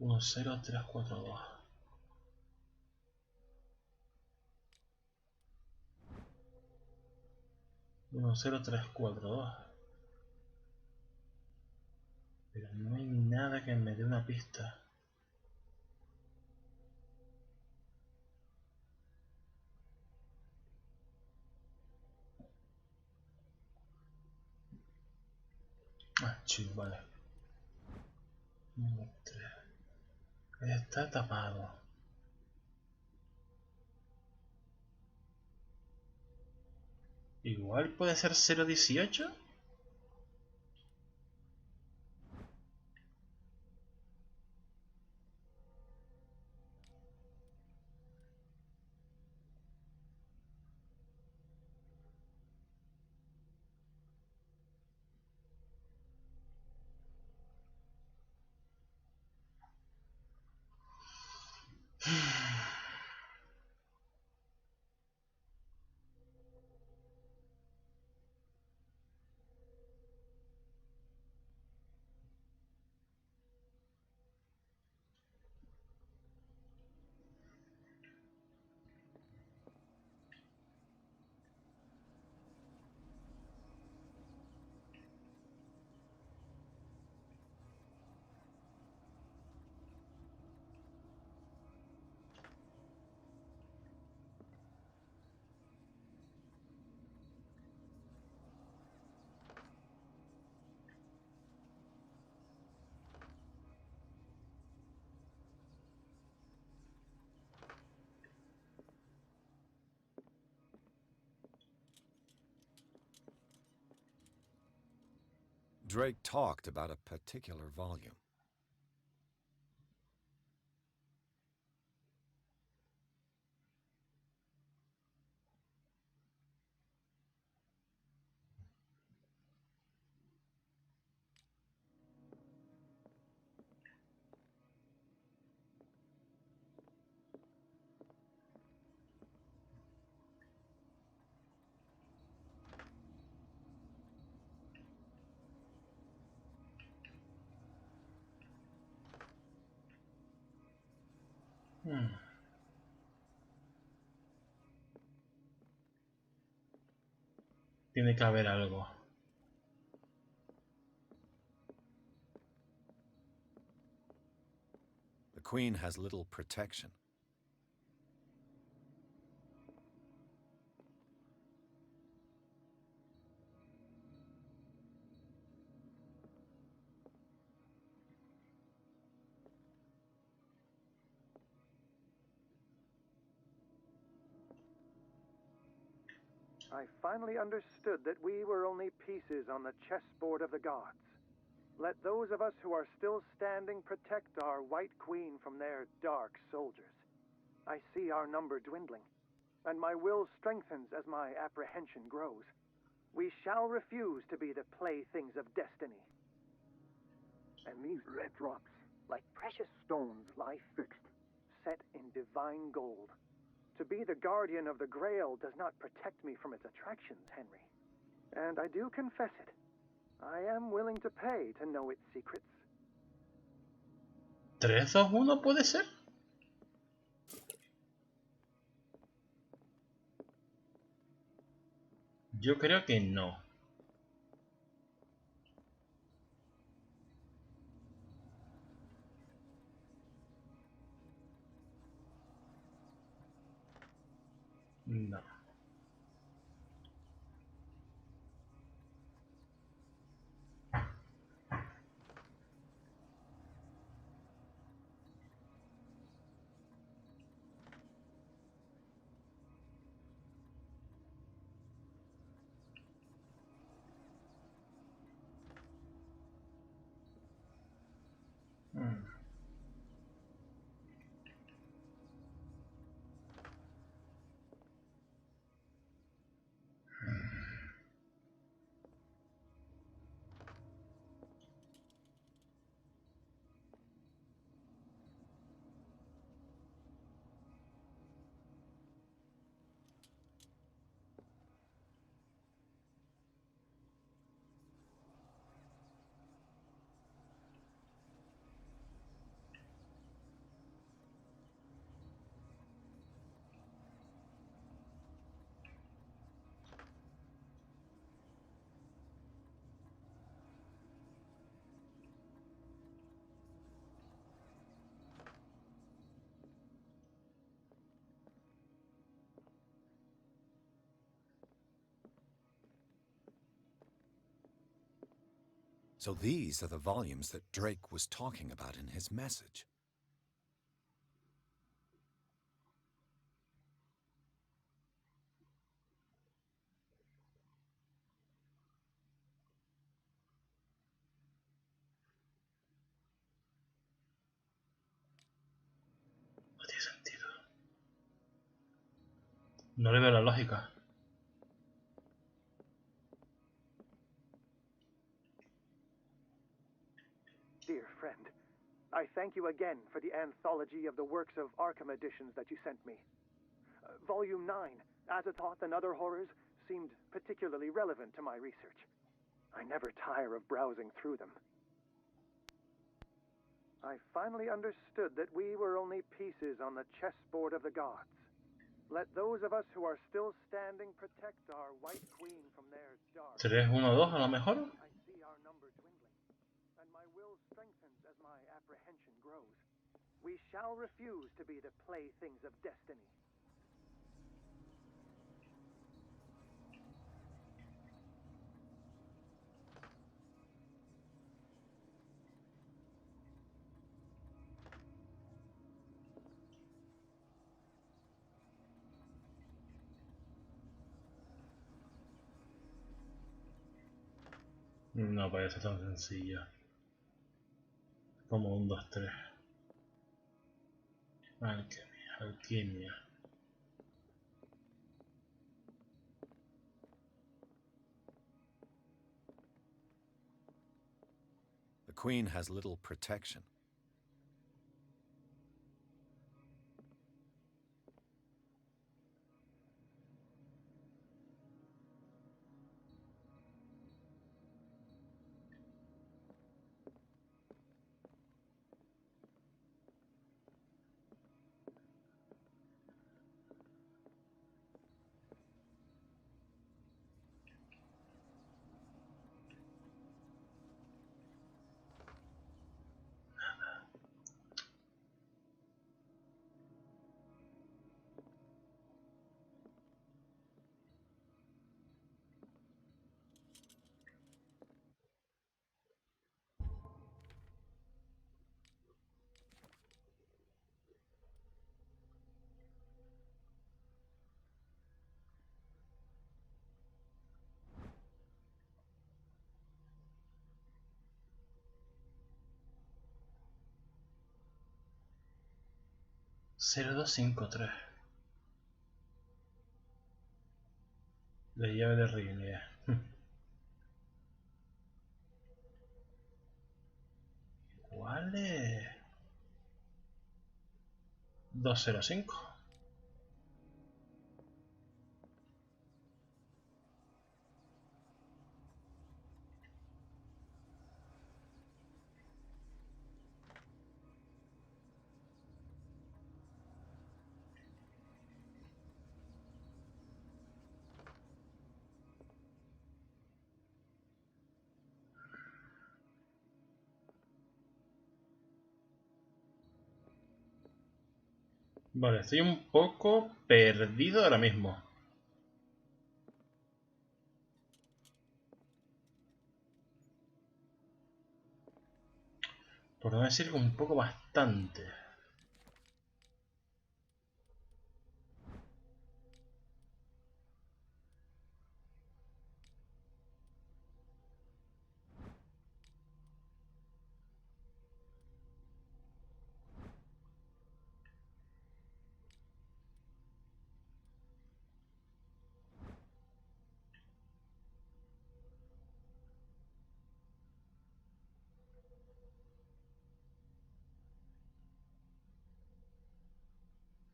10342. Uno, 0342. Pero no hay nada que me dé una pista. Ah, chido, vale. 1, 3. Está tapado. Igual puede ser 018. Drake talked about a particular volume. Tiene que haber algo. The Queen has little protection. I finally understood that we were only pieces on the chessboard of the gods. Let those of us who are still standing protect our White Queen from their dark soldiers. I see our number dwindling, and my will strengthens as my apprehension grows. We shall refuse to be the playthings of destiny. And these red drops, like precious stones, lie fixed, set in divine gold. To be the guardian of the Grail does not protect me from its attractions, Henry. And I do confess it. I am willing to pay to know its secrets. 3, 2, 1 puede ser. Yo creo que no. No. So these are the volumes that Drake was talking about in his message. No tiene sentido. No le veo la lógica. Dear friend, I thank you again for the anthology of the works of Arkham editions that you sent me. Volume 9, Azathoth and Other Horrors, seemed particularly relevant to my research. I never tire of browsing through them. I finally understood that we were only pieces on the chessboard of the gods. Let those of us who are still standing protect our white queen from their dark... 3, 1, 2 a lo mejor. I see our number dwindling, and my will strengthens as my apprehension grows. We shall refuse to be the playthings of destiny. No parece tan sencilla como 1, 2, 3. Alquimia, alquimia. The Queen has little protection. Cero, 2, 5, 3. La llave de Riley. ¿Cuál es? 205. Vale, estoy un poco perdido ahora mismo. Por no decir que un poco bastante.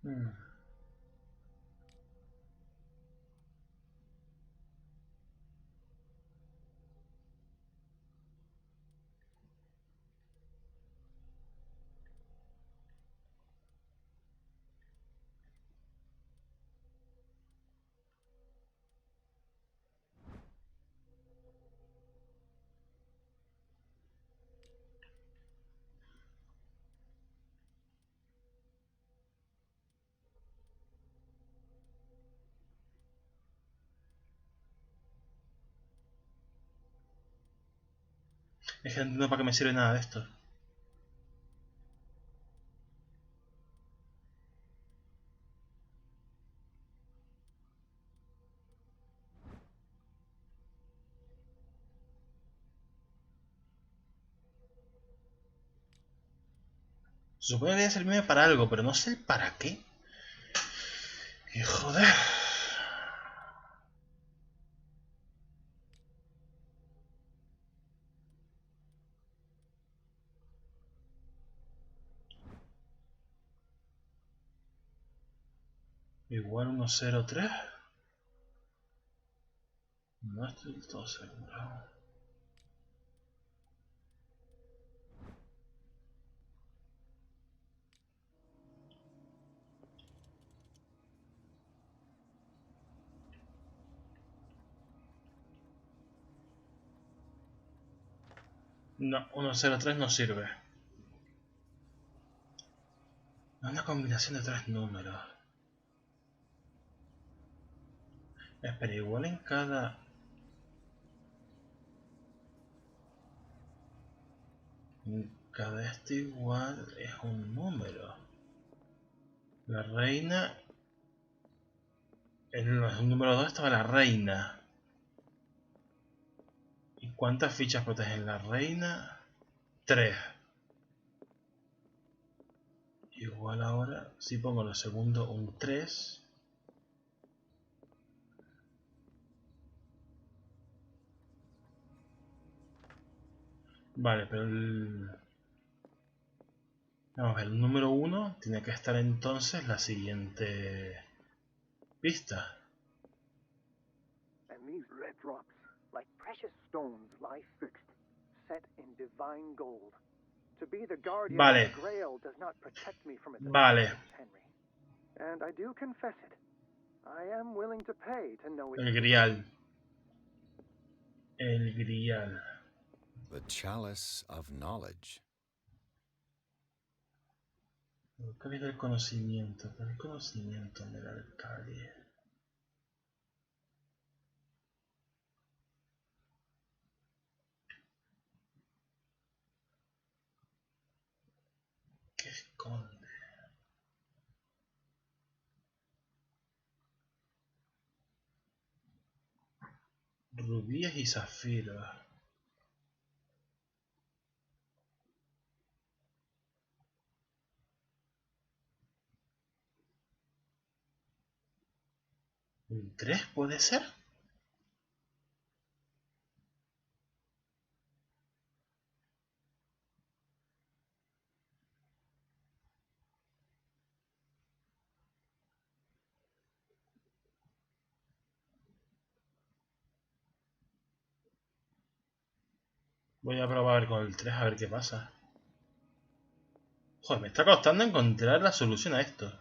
Hmm. Es que no entiendo para qué me sirve nada de esto. Se supone que debe servirme para algo, pero no sé para qué. Y joder. Igual 103. No estoy del todo seguro. No, 103 no sirve. Es una combinación de 3 números. Espera, igual en cada... Cada este igual es un número. La reina... En el número 2 estaba la reina. ¿Y cuántas fichas protegen la reina? 3. Igual ahora, si pongo lo segundo un 3. Vale, pero el... Vamos a ver, el número 1 tiene que estar entonces la siguiente pista. And these red drops, like precious stones, lie fixed, set in divine gold. To be the guardian of Vale, the Grail does not protect me from its vale. effects, Henry. And I do confess it. I am willing to pay to know its El grial. El grial. The chalice of knowledge. El cáliz del conocimiento. El conocimiento me da el cáliz. ¿Qué esconde? Rubíes y zafiros. ¿Un 3 puede ser? Voy a probar con el 3 a ver qué pasa. Joder, me está costando encontrar la solución a esto.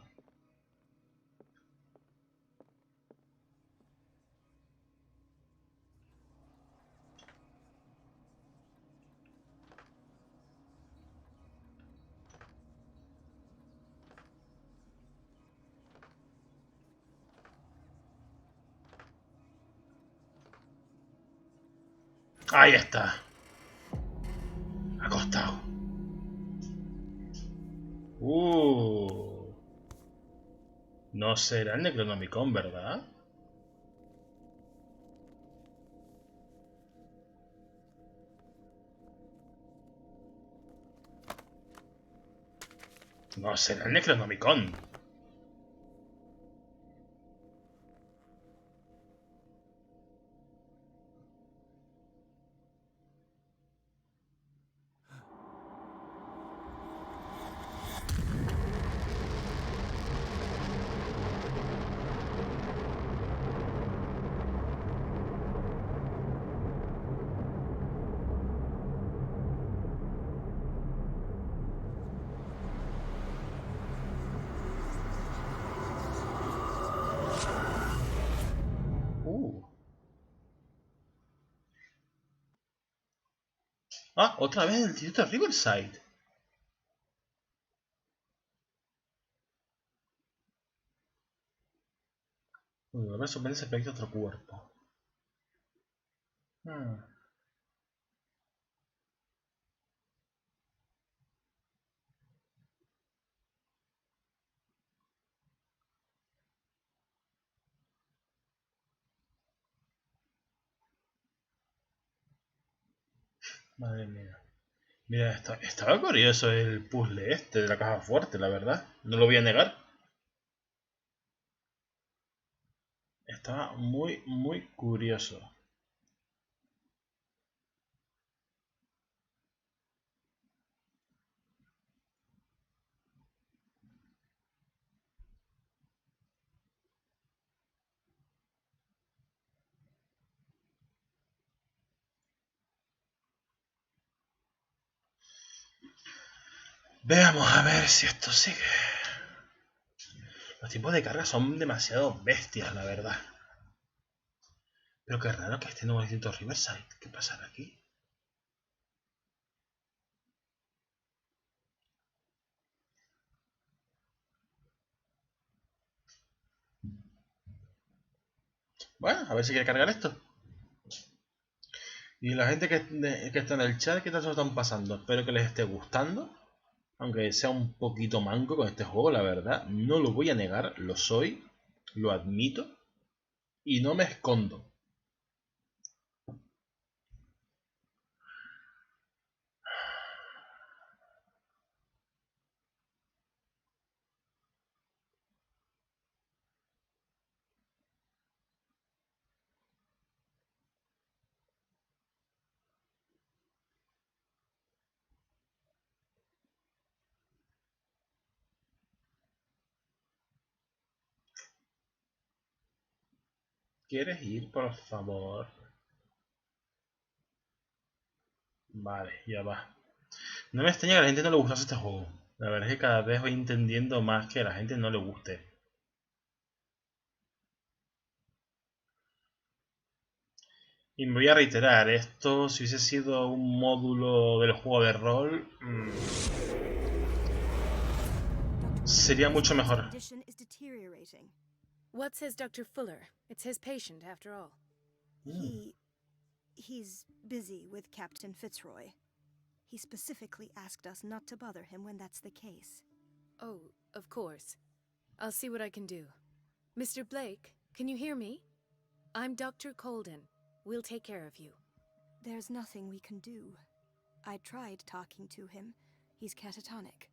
Ahí está. Acostado. No será el Necronomicon, ¿verdad? No será el Necronomicon. Ah, otra vez el instituto Riverside. A ver, sorprende se proyecta otro cuerpo. Madre mía. Mira, estaba curioso el puzzle este de la caja fuerte, la verdad. No lo voy a negar. Estaba muy curioso. Veamos a ver si esto sigue. Los tiempos de carga son demasiado bestias, la verdad. Pero qué raro que este nuevo instituto Riverside. ¿Qué pasará aquí? Bueno, a ver si quiere cargar esto. Y la gente que está en el chat, ¿qué tal se lo están pasando? Espero que les esté gustando. Aunque sea un poquito manco con este juego, la verdad. No lo voy a negar, lo soy. Lo admito. Y no me escondo. ¿Quieres ir, por favor? Vale, ya va. No me extraña que a la gente no le gustase este juego. La verdad es que cada vez voy entendiendo más que a la gente no le guste. Y me voy a reiterar, esto si hubiese sido un módulo del juego de rol, sería mucho mejor. What says Dr. Fuller? It's his patient, after all. He's busy with Captain Fitzroy. He specifically asked us not to bother him when that's the case. Oh, of course. I'll see what I can do. Mr. Blake, can you hear me? I'm Dr. Colden. We'll take care of you. There's nothing we can do. I tried talking to him. He's catatonic.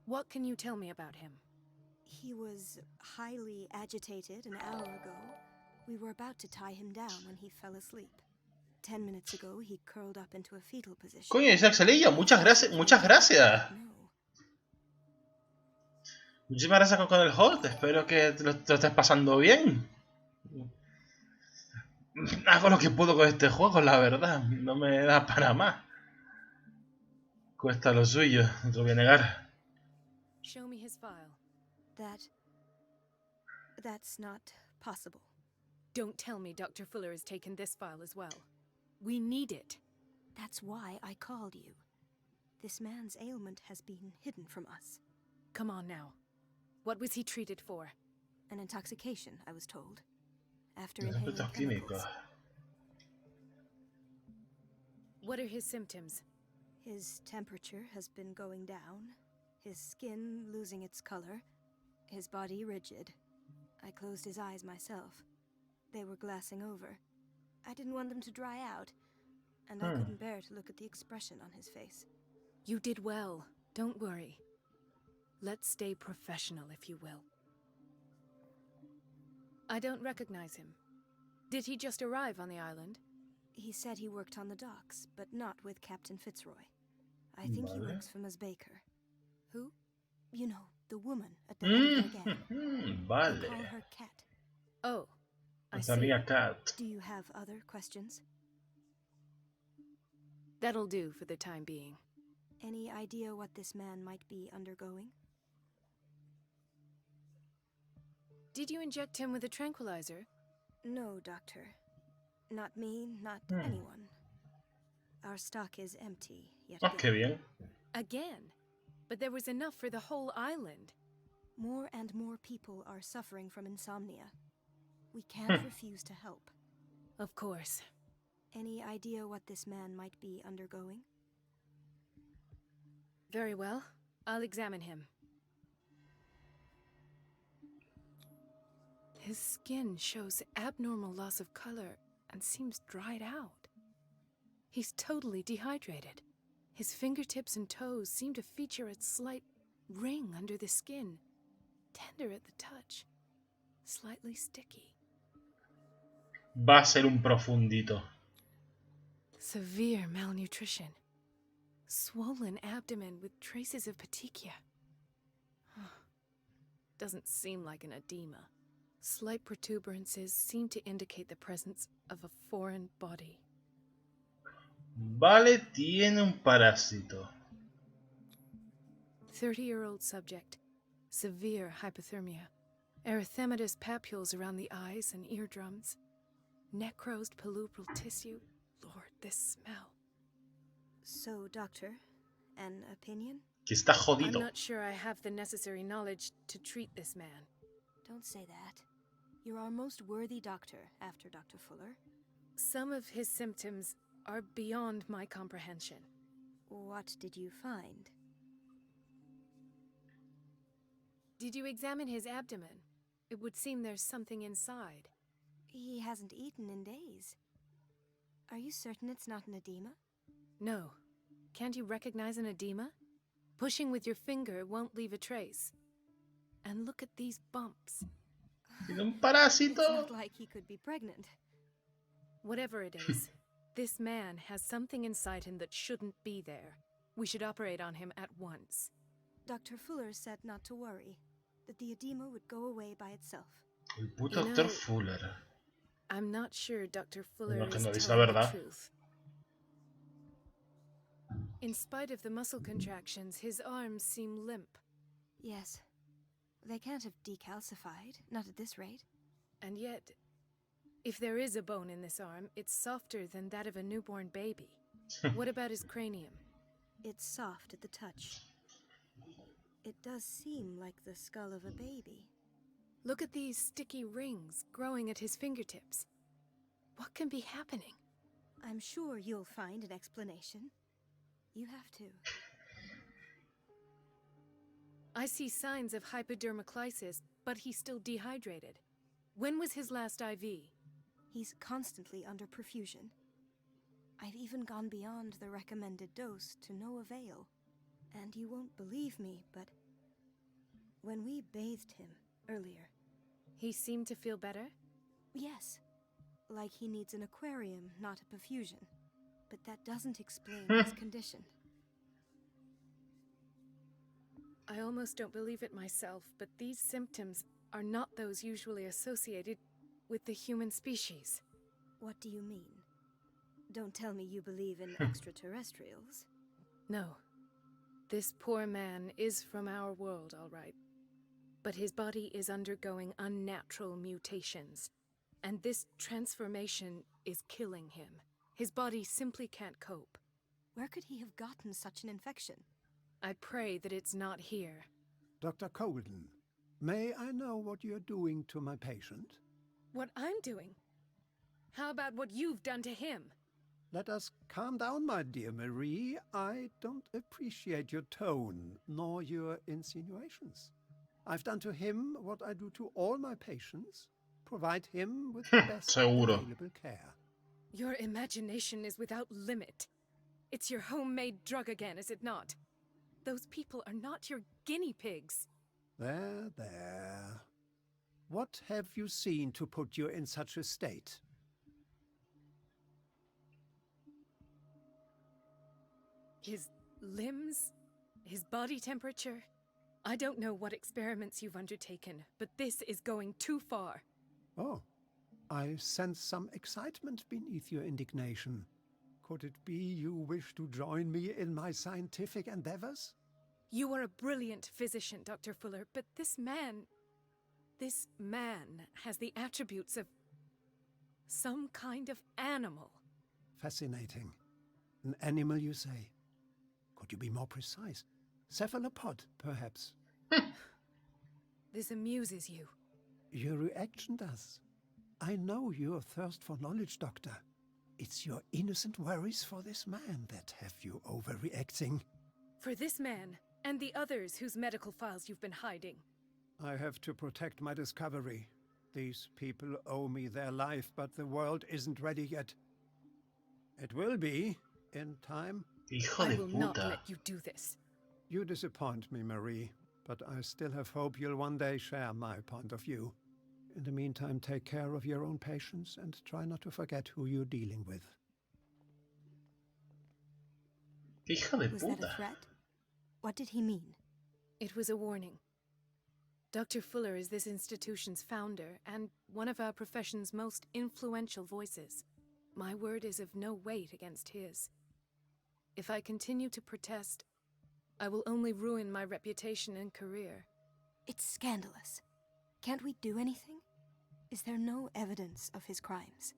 What can you tell me about him? He was highly agitated an hour ago. We were about to tie him down when he fell asleep. 10 minutes ago, he curled up into a fetal position. Coño, es Axelillo, muchas gracias, muchas gracias. Muchísimas gracias con el host, espero que te lo estés pasando bien. Hago lo que puedo con este juego, la verdad. No me da para más. Cuesta lo suyo, no te lo voy a negar. Show me his file. That's not possible. Don't tell me Dr. Fuller has taken this file as well. We need it. That's why I called you. This man's ailment has been hidden from us. Come on now. What was he treated for? An intoxication, I was told. After Los inhaling efectos chemicals. químicos. What are his symptoms? His temperature has been going down, his skin losing its color, his body rigid. I closed his eyes myself. They were glassing over. I didn't want them to dry out, and I couldn't bear to look at the expression on his face. You did well. Don't worry. Let's stay professional, if you will. I don't recognize him. Did he just arrive on the island? He said he worked on the docks, but not with Captain Fitzroy. I think he works for Miss Baker. Who? You know, the woman at the head of their gang. They Vale. call her Cat. Oh, I Nuestra see. amiga Kat. Do you have other questions? That'll do for the time being. Any idea what this man might be undergoing? Did you inject him with a tranquilizer? No, Doctor. Not me, not anyone. Our stock is empty yet Oh, qué again. bien. Again? But there was enough for the whole island. More and more people are suffering from insomnia. We can't refuse to help. Of course. Any idea what this man might be undergoing? Very well. I'll examine him. His skin shows abnormal loss of color and seems dried out. He's totally dehydrated. His fingertips and toes seem to feature a slight ring under the skin, tender at the touch, slightly sticky. Va a ser un profundito. Severe malnutrition. Swollen abdomen with traces of petechia. Doesn't seem like an edema. Slight protuberances seem to indicate the presence of a foreign body. Vale, tiene un parásito. 30-year-old subject. Severe hypothermia. Erythematous papules around the eyes and eardrums. Necrosed palpebral tissue. Lord, this smell. So, Doctor, an opinion? Que está I'm jodido. not sure I have the necessary knowledge to treat this man. Don't say that. You're our most worthy doctor after Dr. Fuller. Some of his symptoms are beyond my comprehension. What did you find? Did you examine his abdomen? It would seem there's something inside. He hasn't eaten in days. Are you certain it's not an edema? No. Can't you recognize an edema? Pushing with your finger won't leave a trace. And look at these bumps. Tiene un It's parásito. not like he could be pregnant. Whatever it is, this man has something inside him that shouldn't be there. We should operate on him at once. Dr. Fuller said not to worry, that the edema would go away by itself. El puto Dr. Fuller. I'm not sure Dr. Fuller No, que is no dice la telling the verdad. truth. In spite of the muscle contractions, his arms seem limp. Yes. They can't have decalcified, not at this rate. And yet, if there is a bone in this arm, it's softer than that of a newborn baby. What about his cranium? It's soft at the touch. It does seem like the skull of a baby. Look at these sticky rings growing at his fingertips. What can be happening? I'm sure you'll find an explanation. You have to. I see signs of hypodermoclysis, but he's still dehydrated. When was his last IV? He's constantly under perfusion. I've even gone beyond the recommended dose to no avail. And you won't believe me, but when we bathed him earlier... He seemed to feel better? Yes. Like he needs an aquarium, not a perfusion. But that doesn't explain his condition. I almost don't believe it myself, but these symptoms are not those usually associated with the human species. What do you mean? Don't tell me you believe in extraterrestrials. No. This poor man is from our world, all right. But his body is undergoing unnatural mutations. And this transformation is killing him. His body simply can't cope. Where could he have gotten such an infection? I pray that it's not here. Dr. Colden, may I know what you're doing to my patient? What I'm doing? How about what you've done to him? Let us calm down, my dear Marie. I don't appreciate your tone, nor your insinuations. I've done to him what I do to all my patients. Provide him with the best Seguro. available care. Your imagination is without limit. It's your homemade drug again, is it not? Those people are not your guinea pigs. There, there. What have you seen to put you in such a state? His limbs? His body temperature? I don't know what experiments you've undertaken, but this is going too far. Oh, I sense some excitement beneath your indignation. Could it be you wish to join me in my scientific endeavors? You are a brilliant physician, Dr. Fuller, but this man has the attributes of some kind of animal. Fascinating. An animal, you say? Could you be more precise? Cephalopod, perhaps? This amuses you. Your reaction does. I know your thirst for knowledge, Doctor. It's your innocent worries for this man that have you overreacting. For this man, and the others whose medical files you've been hiding. I have to protect my discovery. These people owe me their life, but the world isn't ready yet. It will be, in time. Hijo I de will not puta. let you do this. You disappoint me, Marie, but I still have hope you'll one day share my point of view. In the meantime, take care of your own patients and try not to forget who you're dealing with. Hija de Was that a puta. threat? What did he mean? It was a warning. Dr. Fuller is this institution's founder and one of our profession's most influential voices. My word is of no weight against his. If I continue to protest, I will only ruin my reputation and career. It's scandalous. Can't we do anything? Is there no evidence of his crimes?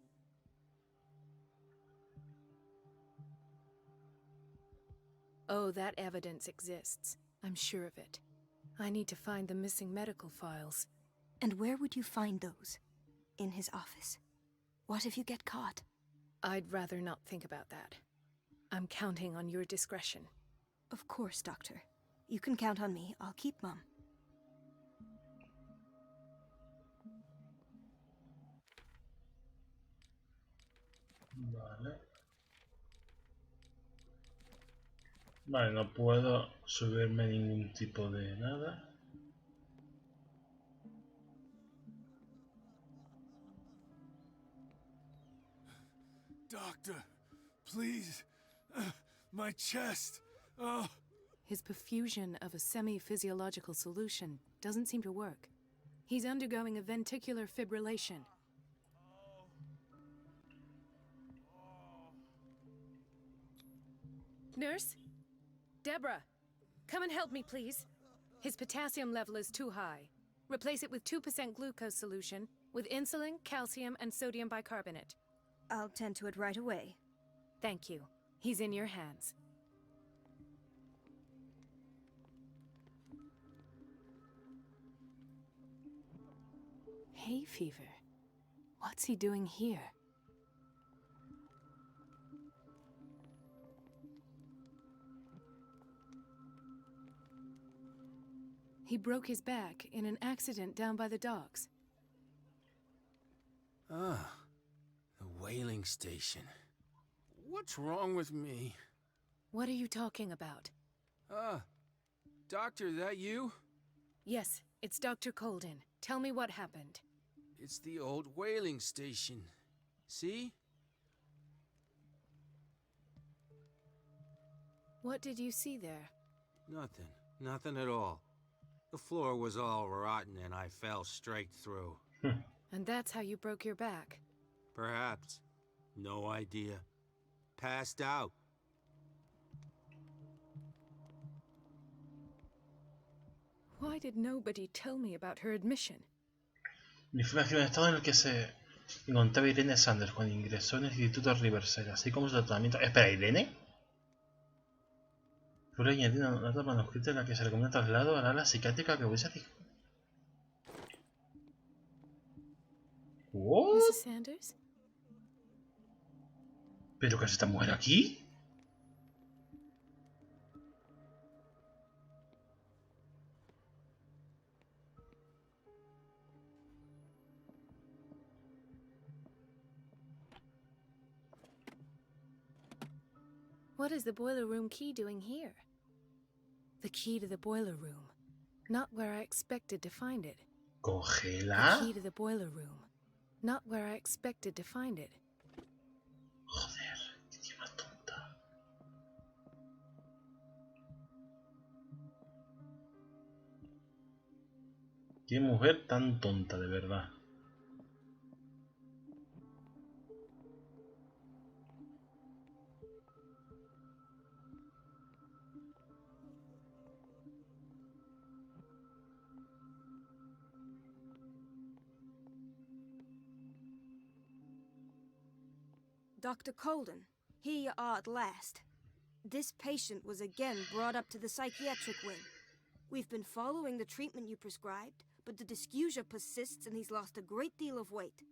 Oh, that evidence exists. I'm sure of it. I need to find the missing medical files. And where would you find those? In his office? What if you get caught? I'd rather not think about that. I'm counting on your discretion. Of course, Doctor. You can count on me. I'll keep Mum. Vale. Vale, no puedo subirme ningún tipo de nada. Doctor, please. My chest. Oh. His perfusion of a semi-physiological solution doesn't seem to work. He's undergoing a ventricular fibrillation. Nurse? Deborah, come and help me, please. His potassium level is too high. Replace it with 2% glucose solution with insulin, calcium, and sodium bicarbonate. I'll tend to it right away. Thank you. He's in your hands. Hay fever. What's he doing here? He broke his back in an accident down by the docks. Ah, the whaling station. What's wrong with me? What are you talking about? Doctor, that you? Yes, it's Dr. Colden. Tell me what happened. It's the old whaling station. See? What did you see there? Nothing. Nothing at all. The floor was all rotten and I fell straight through. And that's how you broke your back. Perhaps. No idea. Passed out. Why did nobody tell me about her admission? El informe afirma el estado en el que se encontraba Irene Sanders cuando ingresó en el Instituto Riverside, así como su tratamiento. Espera, ¿Irene? Fue añadida una nota manuscrita en la que se recomienda traslado al ala psiquiátrica que hubiese dicho. ¿What? Mrs. Sanders? ¿Pero qué hace esta mujer aquí? What is the boiler room key doing here? The key to the boiler room. Not where I expected to find it. The ¿Congela? key to the boiler room. Not where I expected to find it. Joder, qué tía más tonta. Qué mujer tan tonta, de verdad. Dr. Colden, here you are at last. This patient was again brought up to the psychiatric wing. We've been following the treatment you prescribed, but the dysgeusia persists and he's lost a great deal of weight.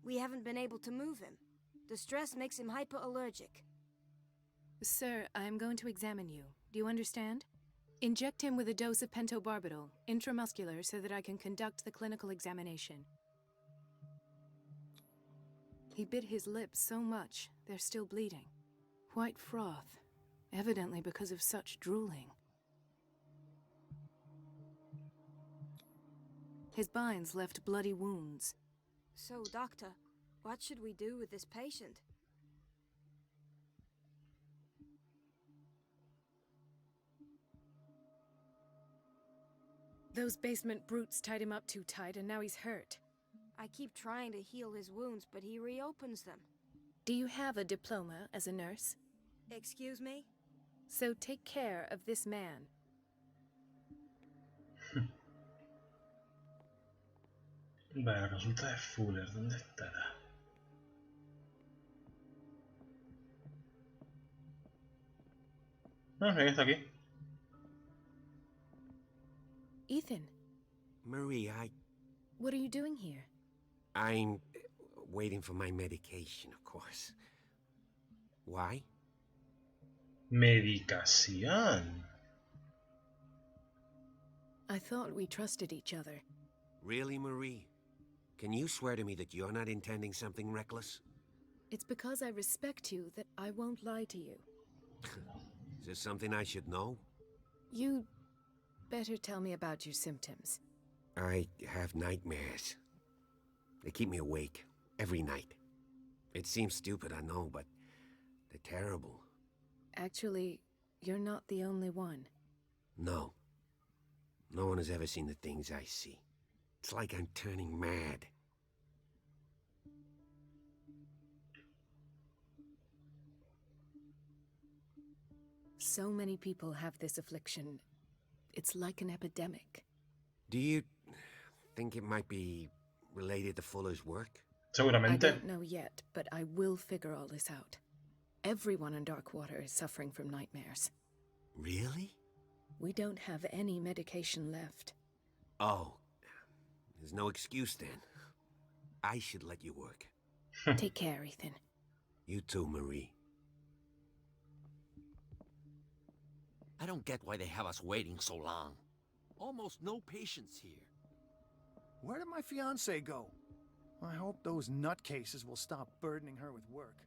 We haven't been able to move him. The stress makes him hyperallergic. Sir, I am going to examine you. Do you understand? Inject him with a dose of pentobarbital, intramuscular, so that I can conduct the clinical examination. He bit his lips so much, they're still bleeding. White froth, evidently because of such drooling. His binds left bloody wounds. So, Doctor, what should we do with this patient? Those basement brutes tied him up too tight, and now he's hurt. I keep trying to heal his wounds, but he reopens them. Do you have a diploma as a nurse? Excuse me? So take care of this man. Vale, la consulta de Fuller, ¿dónde estará? Ah, mira, está aquí. Ethan, Marie, what are you doing here? I'm waiting for my medication, of course. Why? Medicación. I thought we trusted each other. Really, Marie? Can you swear to me that you're not intending something reckless? It's because I respect you that I won't lie to you. Is there something I should know? You better tell me about your symptoms. I have nightmares. They keep me awake every night. It seems stupid, I know, but they're terrible. Actually, you're not the only one. No. No one has ever seen the things I see. It's like I'm turning mad. So many people have this affliction. It's like an epidemic. Do you think it might be related to Fuller's work? I Seguramente. don't know yet, but I will figure all this out. Everyone in Darkwater is suffering from nightmares. Really? We don't have any medication left. Oh. There's no excuse then. I should let you work. Take care, Ethan. You too, Marie. I don't get why they have us waiting so long. Almost no patients here. Where did my fiancée go? I hope those nutcases will stop burdening her with work.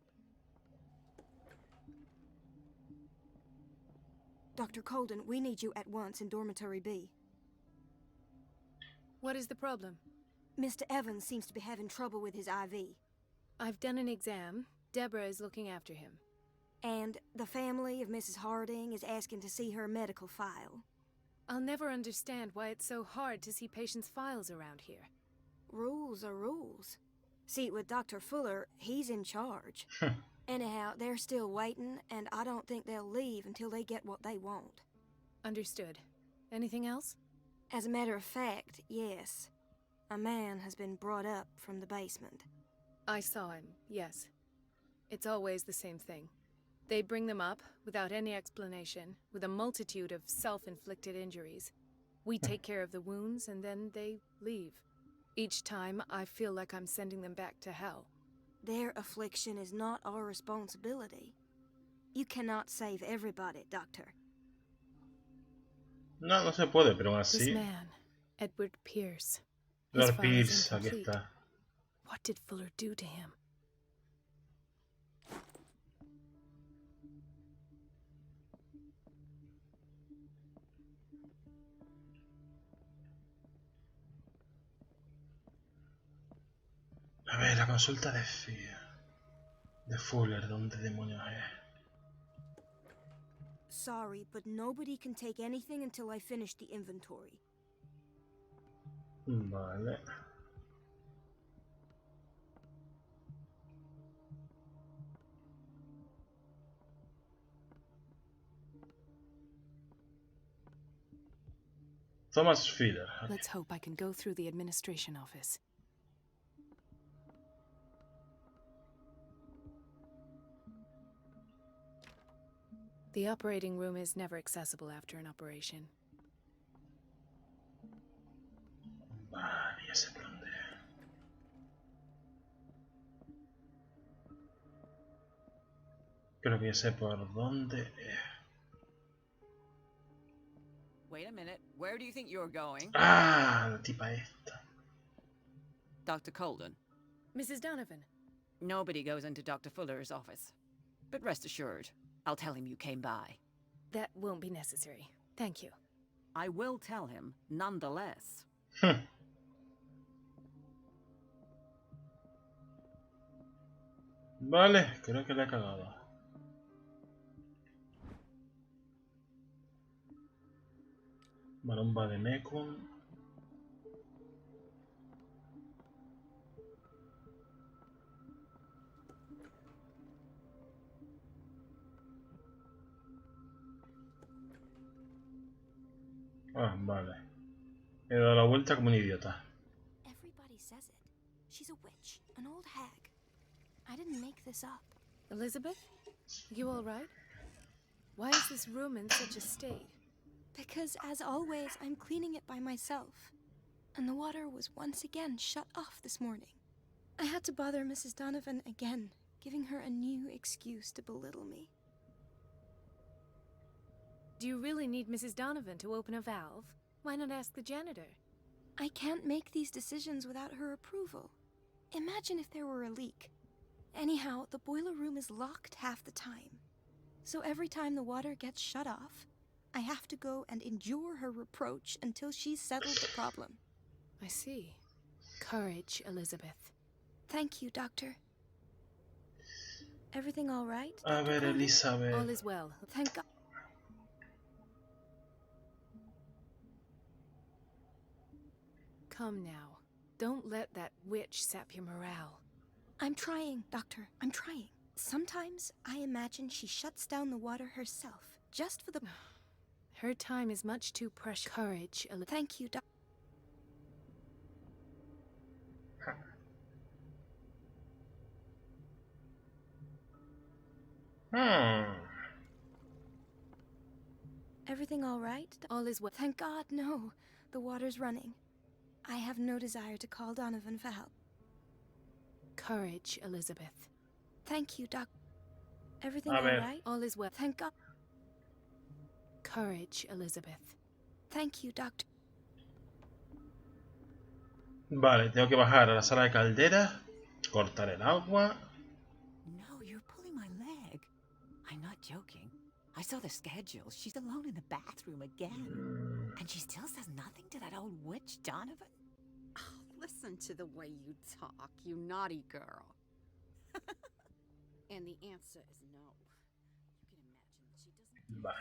Dr. Colden, we need you at once in Dormitory B. What is the problem? Mr. Evans seems to be having trouble with his IV. I've done an exam. Deborah is looking after him. And the family of Mrs. Harding is asking to see her medical file. I'll never understand why it's so hard to see patients' files around here. Rules are rules. See, with Dr. Fuller, he's in charge. Anyhow, they're still waiting, and I don't think they'll leave until they get what they want. Understood. Anything else? As a matter of fact, yes. A man has been brought up from the basement. I saw him, yes. It's always the same thing. They bring them up, without any explanation, with a multitude of self-inflicted injuries. We take care of the wounds, and then they leave. Each time, I feel like I'm sending them back to hell. Their affliction is not our responsibility. You cannot save everybody, Doctor. No, no se puede, pero aún This así. man, Edward Pierce. Lord his file is Pierce, aquí incomplete. está. What did Fuller do to him? A ver, la consulta de Fia. De Fuller, ¿dónde demonios es? Sorry, but nobody can take anything until I finish the inventory. Vale. Thomas Fuller. Okay. Let's hope I can go through the administration office. The operating room is never accessible after an operation. Vale, ya sé por dónde. Creo que ya sé por dónde. Wait a minute. Where do you think you're going? Ah, la tipa esta. Dr. Colden. Mrs. Donovan. Nobody goes into Dr. Fuller's office. But rest assured, I'll tell him you came by. That won't be necessary. Thank you. I will tell him, nonetheless. Vale, creo que la he cagado. Maromba de Mekun. Ah, vale. He dado la vuelta como un idiota. Everybody says it. She's a witch, an old hag. I didn't make this up. Elizabeth? You all right? Why is this room in such a state? Because, as always, I'm cleaning it by myself. And the water was once again shut off this morning. I had to bother Mrs. Donovan again, giving her a new excuse to belittle me. Do you really need Mrs. Donovan to open a valve? Why not ask the janitor? I can't make these decisions without her approval. Imagine if there were a leak. Anyhow, the boiler room is locked half the time. So every time the water gets shut off, I have to go and endure her reproach until she's settled the problem. I see. Courage, Elizabeth. Thank you, Doctor. Everything all right? A ver, Elizabeth. All is well. Thank God. Come now. Don't let that witch sap your morale. I'm trying, Doctor. I'm trying. Sometimes I imagine she shuts down the water herself, just for the... Her time is much too precious. Courage, Elizabeth. Thank you, Doctor. Everything all right? All is well. Thank God, no. The water's running. I have no desire to call Donovan for help. Courage, Elizabeth. Thank you, Doc. Everything A all ver. right? All is well. Thank God. Courage, Elizabeth. Thank you, Doctor. Vale, tengo que bajar a la sala de caldera, cortar el agua. No, you're pulling my leg. I'm not joking. I saw the schedule. She's alone in the bathroom again. And she still says nothing to that old witch, Donovan? Oh, listen to the way you talk, you naughty girl. And the answer is no. You can imagine she doesn't... Vale.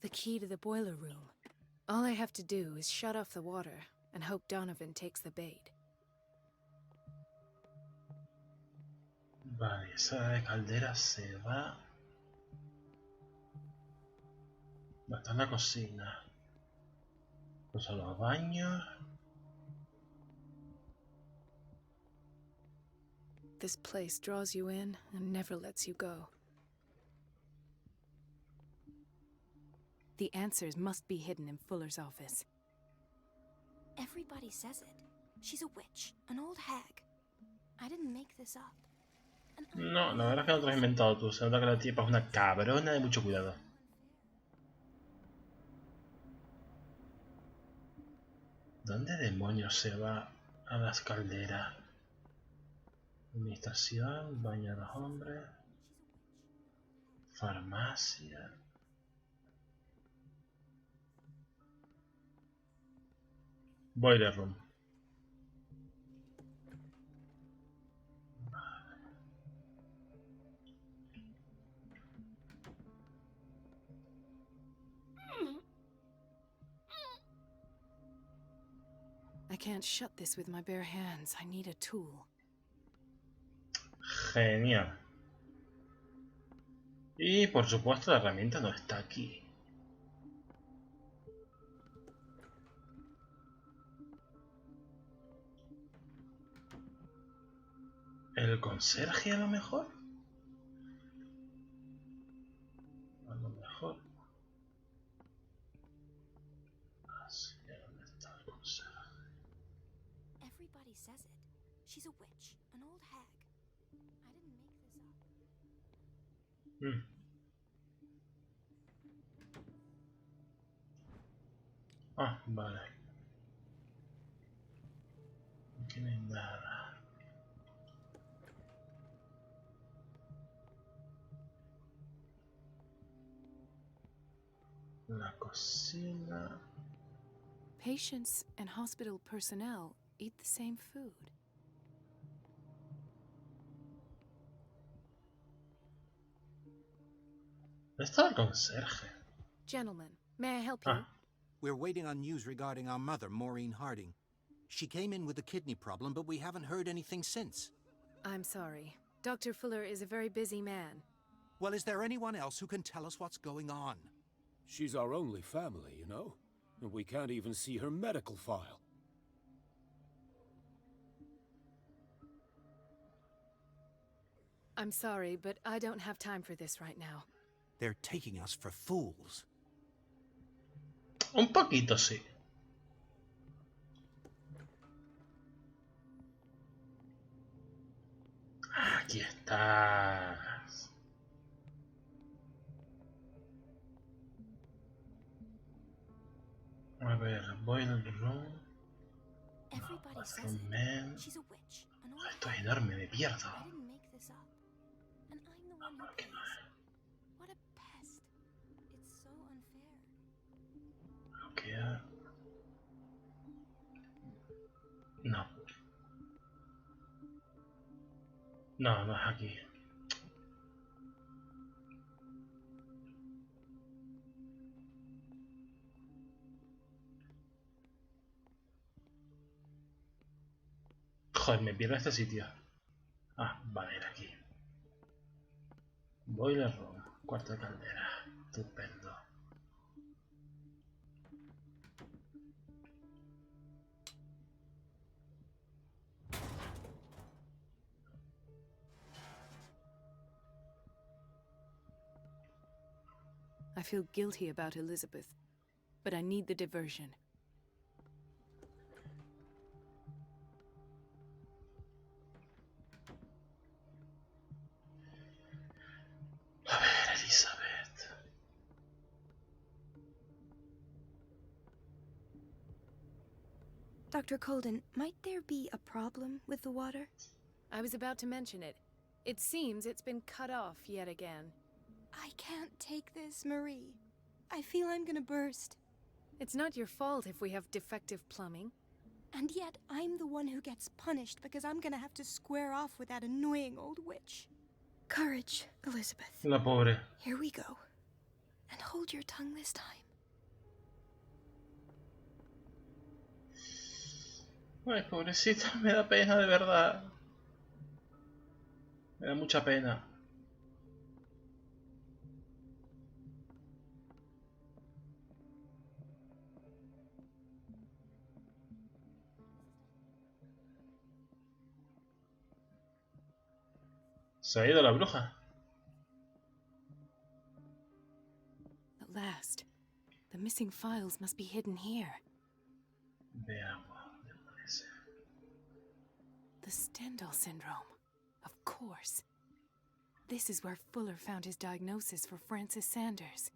The key to the boiler room. All I have to do is shut off the water and hope Donovan takes the bait. Vale, esa caldera se va. Va a estar en la cocina. Pues a los baños. This place draws you in and never lets you go. The answers must be hidden in Fuller's office. Everybody says it. She's a witch, an old hag. I didn't make this up. No, la verdad es que no te lo has inventado tú. Se nota que la tipa es una cabrona de mucho cuidado. ¿Dónde demonios se va a las calderas? Administración, baño de los hombres, farmacia. Boiler room. I can't shut this with my bare hands. I need a tool. Genial. Y por supuesto la herramienta no está aquí. ¿El conserje a lo mejor? A lo mejor. Así, ¿dónde está el conserje? Everybody says it. She's a witch, an old hag. I didn't make this up. Ah, vale. Aquí no hay nada. La cocina. Patients and hospital personnel eat the same food. ¿Dónde está el conserje? Gentlemen, may I help you? We're waiting on news regarding our mother, Maureen Harding. She came in with a kidney problem, but we haven't heard anything since. I'm sorry. Dr. Fuller is a very busy man. Well, is there anyone else who can tell us what's going on? She's our only family, you know? And we can't even see her medical file. I'm sorry, but I don't have time for this right now. They're taking us for fools. Un poquito, sí. Aquí estás. A ver, boiler room. Everybody says it. Man. She's a witch, an old Esto es enorme, me pierdo. I didn't make this up. And I'm the one who pays. What a pest. It's so unfair. Bloquear. No. No, no es aquí. Joder, me pierdo este sitio. Ah, vale, era aquí. Boiler room, cuarto de caldera. Estupendo. I feel guilty about Elizabeth, but I need the diversion. A ver, Elizabeth. Dr. Colden, might there be a problem with the water? I was about to mention it. It seems it's been cut off yet again. I can't take this, Marie. I feel I'm gonna burst. It's not your fault if we have defective plumbing. And yet, I'm the one who gets punished because I'm gonna have to square off with that annoying old witch. Courage, Elizabeth. La pobre. Here we go. And hold your tongue this time. Ay, pobrecita, me da pena de verdad. Me da mucha pena. Se ha ido la bruja. At last. The missing files must be hidden here. Veamos dónde puede ser. The Stendhal syndrome. Of course. This is where Fuller found his diagnosis for Francis Sanders.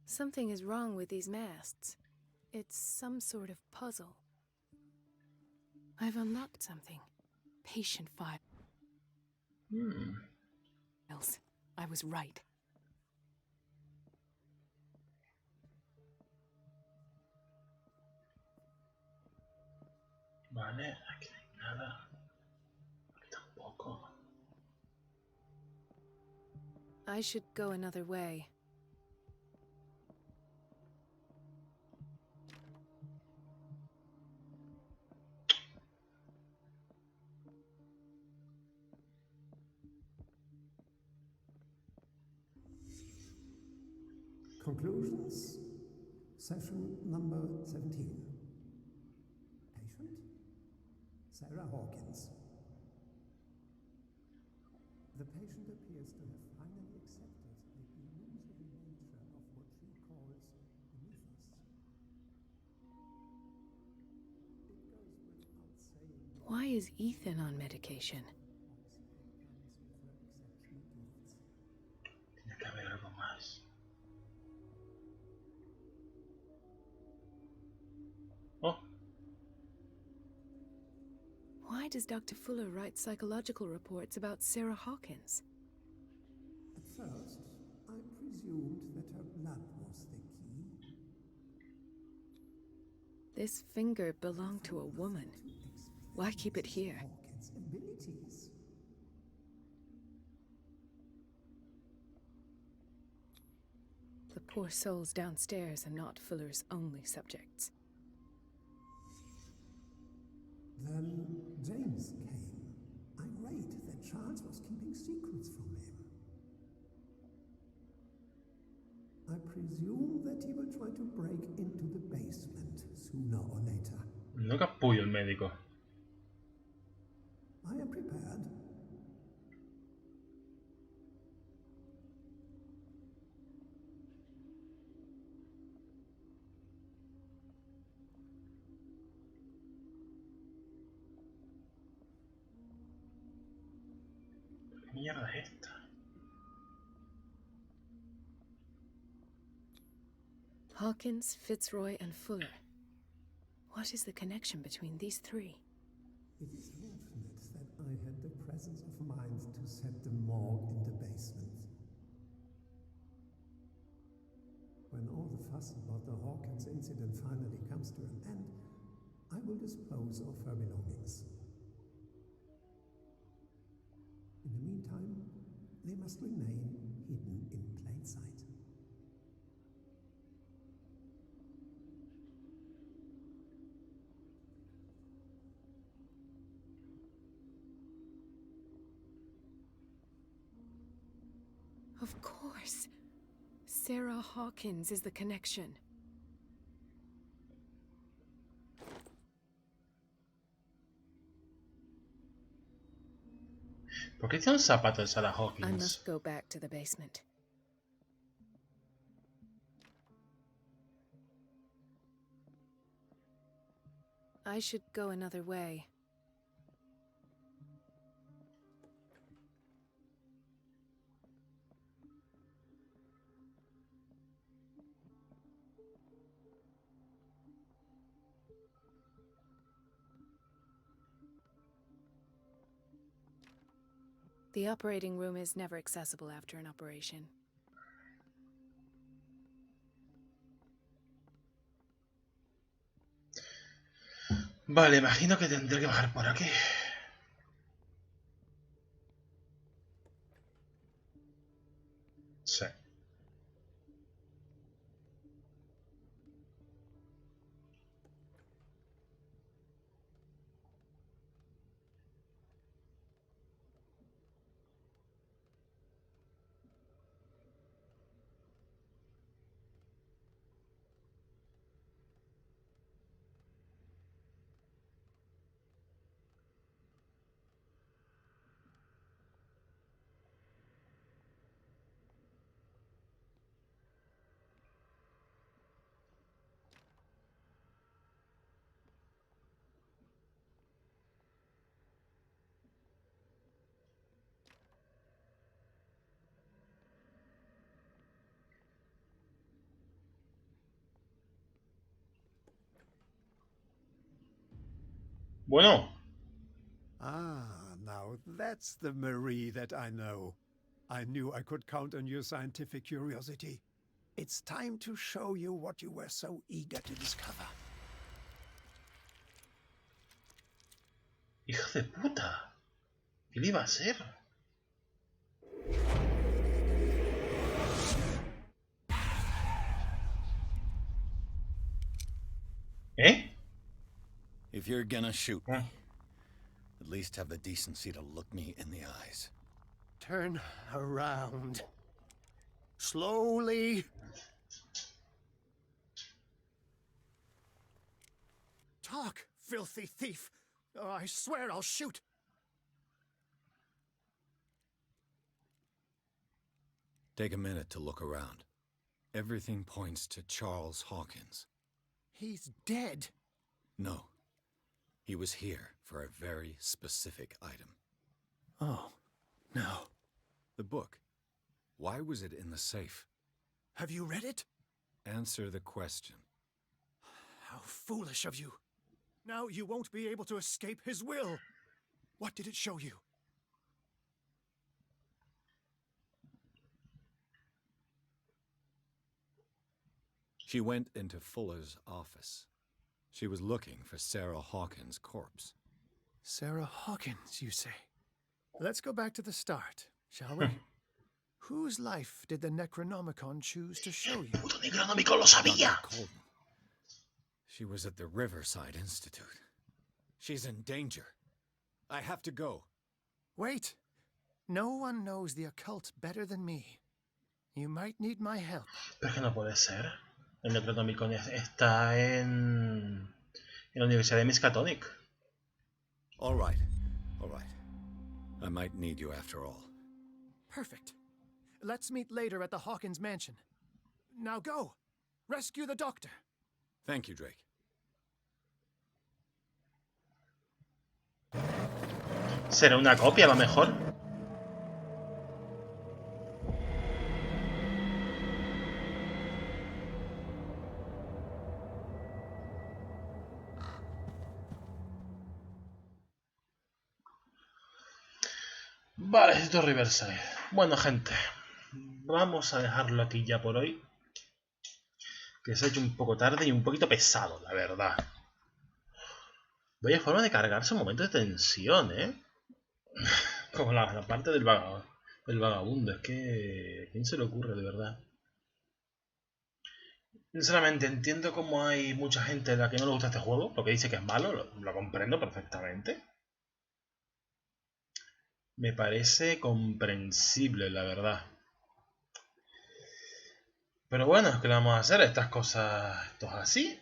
Something is wrong with these masts. It's some sort of puzzle. I've unlocked something. Patient files. I was right. Vale, aquí no hay nada. Aquí tampoco. I should go another way. Conclusions. Session number 17. Patient? Sarah Hawkins. The patient appears to have finally accepted the illusory nature of what she calls the mythos. It goes without saying. Why is Ethan on medication? Tiene que haber algo más. Oh. Why does Dr. Fuller write psychological reports about Sarah Hawkins? At first, I presumed that her blood was the key. This finger belonged to a woman. Why keep it here? Hawkins' abilities. The poor souls downstairs are not Fuller's only subjects. Then James came, irate that Charles was keeping secrets from him. I presume that he will try to break into the basement sooner or later. No capullo el médico. I am prepared. ¿Qué mierda es esta? Hawkins, Fitzroy, and Fuller. What is the connection between these three? It is fortunate that I had the presence of mind to set the morgue in the basement. When all the fuss about the Hawkins incident finally comes to an end, I will dispose of her belongings. In the meantime, they must remain hidden in plain sight. Of course. Sarah Hawkins is the connection. ¿Por qué tiene un zapato de Sarah I Hawkins? must go back to the basement. I should go another way. The operating room is never accessible after an operation. Vale, imagino que tendré que bajar por aquí. Sí. Bueno. Ah, now that's the Marie that I know. I knew I could count on your scientific curiosity. It's time to show you what you were so eager to discover. Hijo de puta. ¿Qué le iba a hacer? ¿Eh? If you're gonna shoot me, at least have the decency to look me in the eyes. Turn around. Slowly. Talk, filthy thief. Oh, I swear I'll shoot. Take a minute to look around. Everything points to Charles Hawkins. He's dead. No. He was here for a very specific item. Oh, no. The book. Why was it in the safe? Have you read it? Answer the question. How foolish of you. Now you won't be able to escape his will. What did it show you? She went into Fuller's office. She was looking for Sarah Hawkins' corpse. Sarah Hawkins, you say? Let's go back to the start, shall we? Whose life did the Necronomicon choose to show you? Necronomicon lo sabía. She was at the Riverside Institute. She's in danger. I have to go. Wait. No one knows the occult better than me. You might need my help. Pero que no puede ser. El Necronomicon está en la Universidad de Miskatonic. All right. All right. I might need you after all. Perfect. Let's meet later at the Hawkins mansion. Now go. Rescue the doctor. Thank you, Drake. ¿Será una copia a lo mejor? Vale, esto es Riverside. Bueno, gente, vamos a dejarlo aquí ya por hoy. Que se ha hecho un poco tarde y un poquito pesado, la verdad. Vaya forma de cargarse un momento de tensión, ¿eh? Como la parte del vagabundo. Es que... ¿a quién se le ocurre, de verdad? Sinceramente, entiendo cómo hay mucha gente a la que no le gusta este juego, porque dice que es malo, lo comprendo perfectamente. Me parece comprensible, la verdad. Pero bueno, ¿qué le vamos a hacer? Estas cosas, esto es así.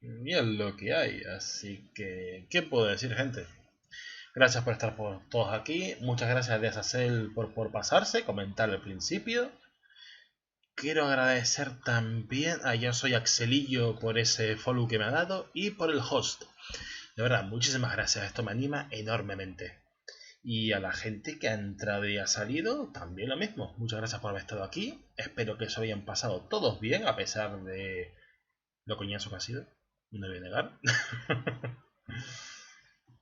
Y es lo que hay. Así que, ¿qué puedo decir, gente? Gracias por estar todos aquí. Muchas gracias a Deshacer por pasarse, comentar al principio. Quiero agradecer también a Yo Soy Axelillo por ese follow que me ha dado y por el host. De verdad, muchísimas gracias. Esto me anima enormemente. Y a la gente que ha entrado y ha salido, también lo mismo. Muchas gracias por haber estado aquí. Espero que se hayan pasado todos bien, a pesar de lo coñazo que ha sido. No lo voy a negar.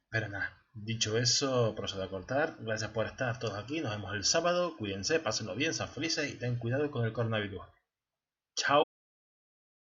Pero nada, dicho eso, procedo a cortar. Gracias por estar todos aquí. Nos vemos el sábado. Cuídense, pásenlo bien, sean felices y ten cuidado con el coronavirus. Chao.